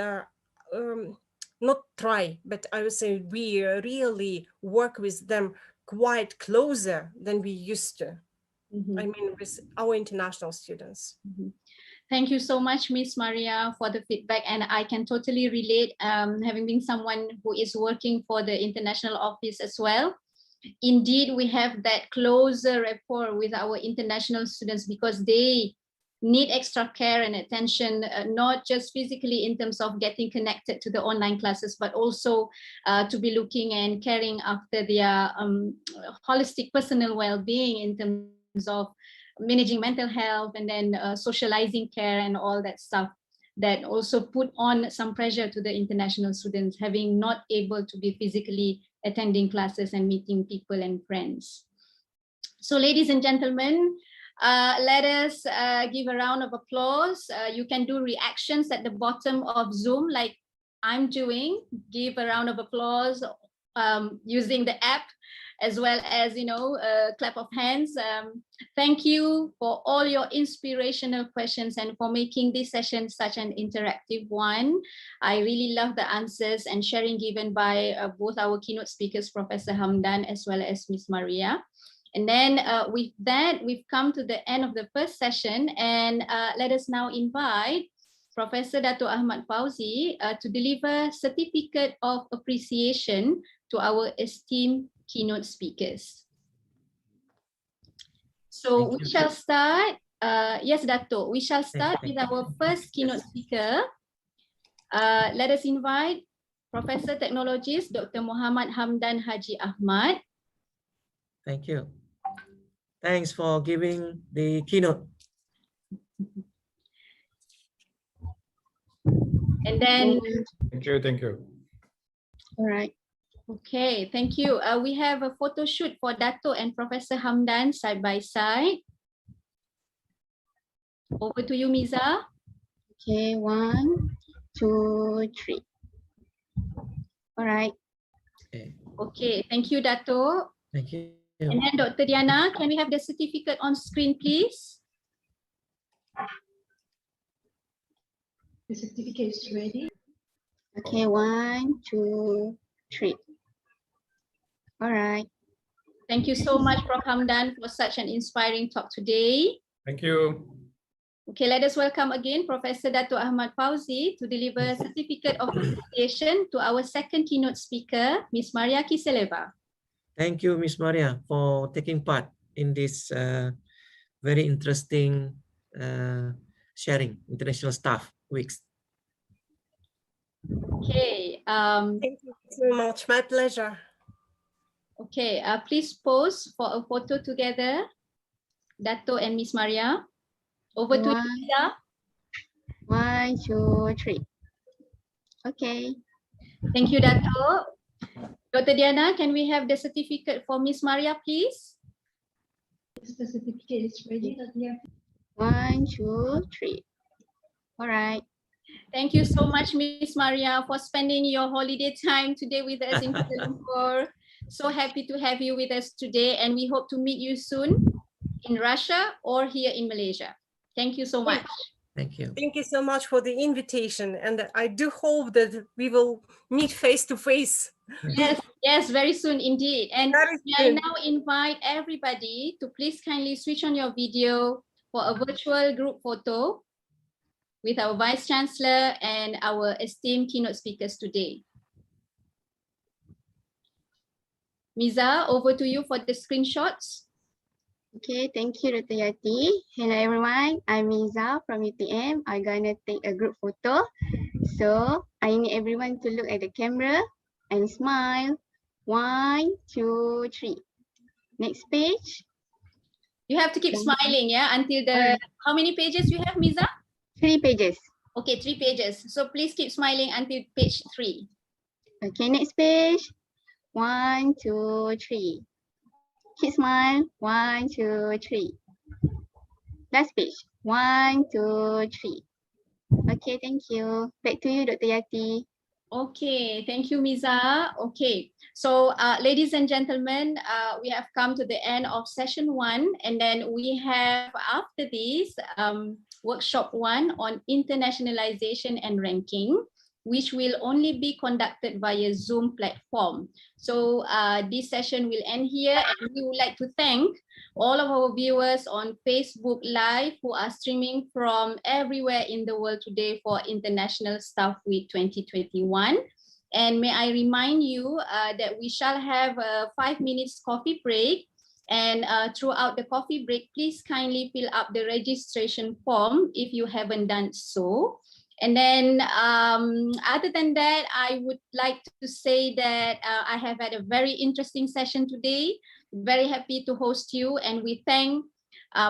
Speaker 6: not try, but I would say we really work with them quite closer than we used to. I mean, with our international students.
Speaker 1: Thank you so much, Miss Maria, for the feedback. And I can totally relate, having been someone who is working for the international office as well. Indeed, we have that closer rapport with our international students because they need extra care and attention, not just physically in terms of getting connected to the online classes, but also to be looking and caring after their holistic personal well-being in terms of managing mental health and then socializing care and all that stuff, that also put on some pressure to the international students, having not able to be physically attending classes and meeting people and friends. So ladies and gentlemen, let us give a round of applause. You can do reactions at the bottom of Zoom like I'm doing. Give a round of applause using the app, as well as, you know, clap of hands. Thank you for all your inspirational questions and for making this session such an interactive one. I really love the answers and sharing given by both our keynote speakers, Professor Hamdan as well as Ms. Maria. And then with that, we've come to the end of the first session, and let us now invite Professor Dato' Ahmad Fauzi to deliver Certificate of Appreciation to our esteemed keynote speakers. So we shall start, yes, Dato', we shall start with our first keynote speaker. Let us invite Professor Technologist Dr. Muhammad Hamdan Haji Ahmad.
Speaker 7: Thank you. Thanks for giving the keynote.
Speaker 1: And then,
Speaker 4: Thank you.
Speaker 1: All right. Okay, thank you. We have a photo shoot for Dato' and Professor Hamdan side by side. Over to you, Miza.
Speaker 8: Okay, 1, 2, 3. All right.
Speaker 1: Okay, thank you, Dato'.
Speaker 7: Thank you.
Speaker 1: And then Dr. Diana, can we have the certificate on screen, please?
Speaker 9: The certificate is ready.
Speaker 8: Okay, 1, 2, 3. All right.
Speaker 1: Thank you so much, Prof. Hamdan, for such an inspiring talk today.
Speaker 4: Thank you.
Speaker 1: Okay, let us welcome again Professor Dato' Ahmad Fauzi to deliver Certificate of Appreciation to our second keynote speaker, Ms. Maria Kiseleva.
Speaker 7: Thank you, Ms. Maria, for taking part in this very interesting sharing International Staff Weeks.
Speaker 1: Okay.
Speaker 6: Thank you so much. My pleasure.
Speaker 1: Okay, please pose for a photo together, Dato' and Ms. Maria. Over to you, Lisa.
Speaker 8: 1, 2, 3. Okay.
Speaker 1: Thank you, Dato'. Dr. Diana, can we have the certificate for Ms. Maria, please?
Speaker 9: The certificate is ready.
Speaker 8: 1, 2, 3. All right.
Speaker 1: Thank you so much, Ms. Maria, for spending your holiday time today with us in Kuala Lumpur. So happy to have you with us today, and we hope to meet you soon in Russia or here in Malaysia. Thank you so much.
Speaker 7: Thank you.
Speaker 6: Thank you so much for the invitation, and I do hope that we will meet face to face.
Speaker 1: Yes, yes, very soon indeed. And I now invite everybody to please kindly switch on your video for a virtual group photo with our Vice Chancellor and our esteemed keynote speakers today. Miza, over to you for the screenshots.
Speaker 8: Okay, thank you, Dr. Yati. Hello, everyone. I'm Miza from UTM. I'm gonna take a group photo. So I need everyone to look at the camera and smile. 1, 2, 3. Next page.
Speaker 1: You have to keep smiling, yeah, until the, how many pages you have, Miza?
Speaker 8: 3 pages.
Speaker 1: Okay, 3 pages. So please keep smiling until page 3.
Speaker 8: Okay, next page. 1, 2, 3. Keep smile. 1, 2, 3. Last page. 1, 2, 3. Okay, thank you. Back to you, Dr. Yati.
Speaker 1: Okay, thank you, Miza. Okay, so ladies and gentlemen, we have come to the end of session 1, and then we have after this workshop 1 on internationalization and ranking, which will only be conducted via Zoom platform. So this session will end here, and we would like to thank all of our viewers on Facebook Live who are streaming from everywhere in the world today for International Staff Week 2021. And may I remind you that we shall have a 5 minutes coffee break, And throughout the coffee break, please kindly fill up the registration form if you haven't done so. And then other than that, I would like to say that I have had a very interesting session today. Very happy to host you, and we thank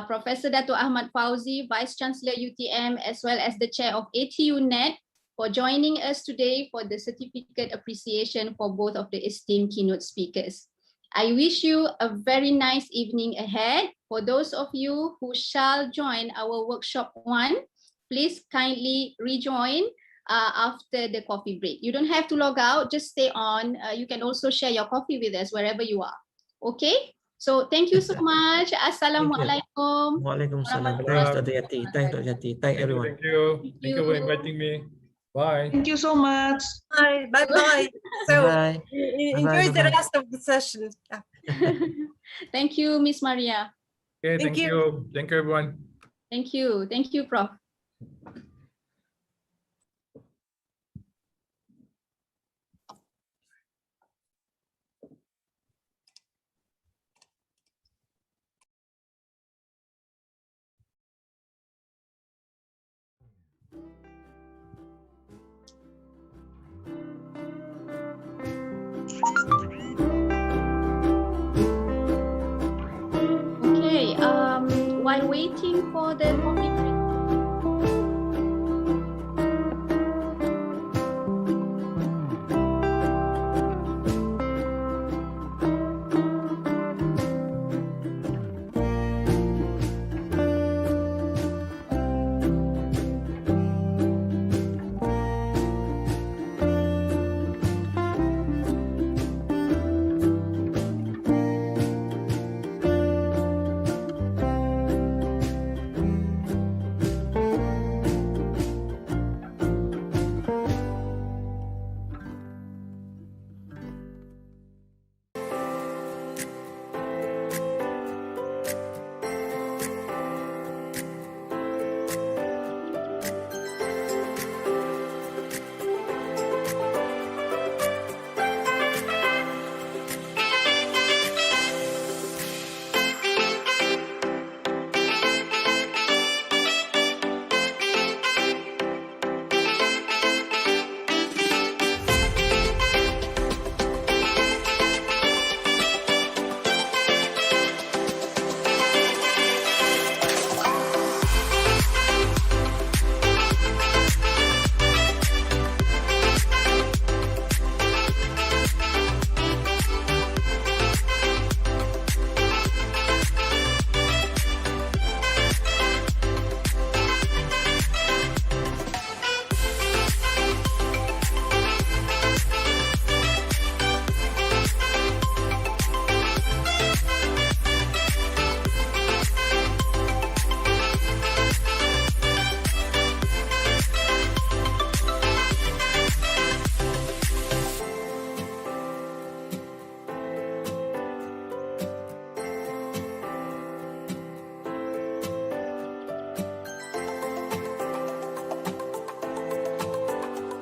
Speaker 1: Professor Dato' Ahmad Fauzi, Vice Chancellor UTM, as well as the Chair of ATU-Net for joining us today for the certificate appreciation for both of the esteemed keynote speakers. I wish you a very nice evening ahead. For those of you who shall join our workshop 1, please kindly rejoin after the coffee break. You don't have to log out, just stay on. You can also share your coffee with us wherever you are. Okay, so thank you so much. Assalamualaikum.
Speaker 7: Waalaikumsalam. Thanks, Dr. Yati. Thanks, Dr. Yati. Thank everyone.
Speaker 4: Thank you. Thank you for inviting me. Bye.
Speaker 10: Thank you so much.
Speaker 6: Bye. Bye-bye. So
Speaker 7: Bye.
Speaker 6: enjoy the rest of the session.
Speaker 1: Thank you, Miss Maria.
Speaker 4: Okay,
Speaker 6: Thank
Speaker 4: thank you. Thank you, everyone.
Speaker 1: Thank you. Thank you, Prof. Okay, while waiting for the coffee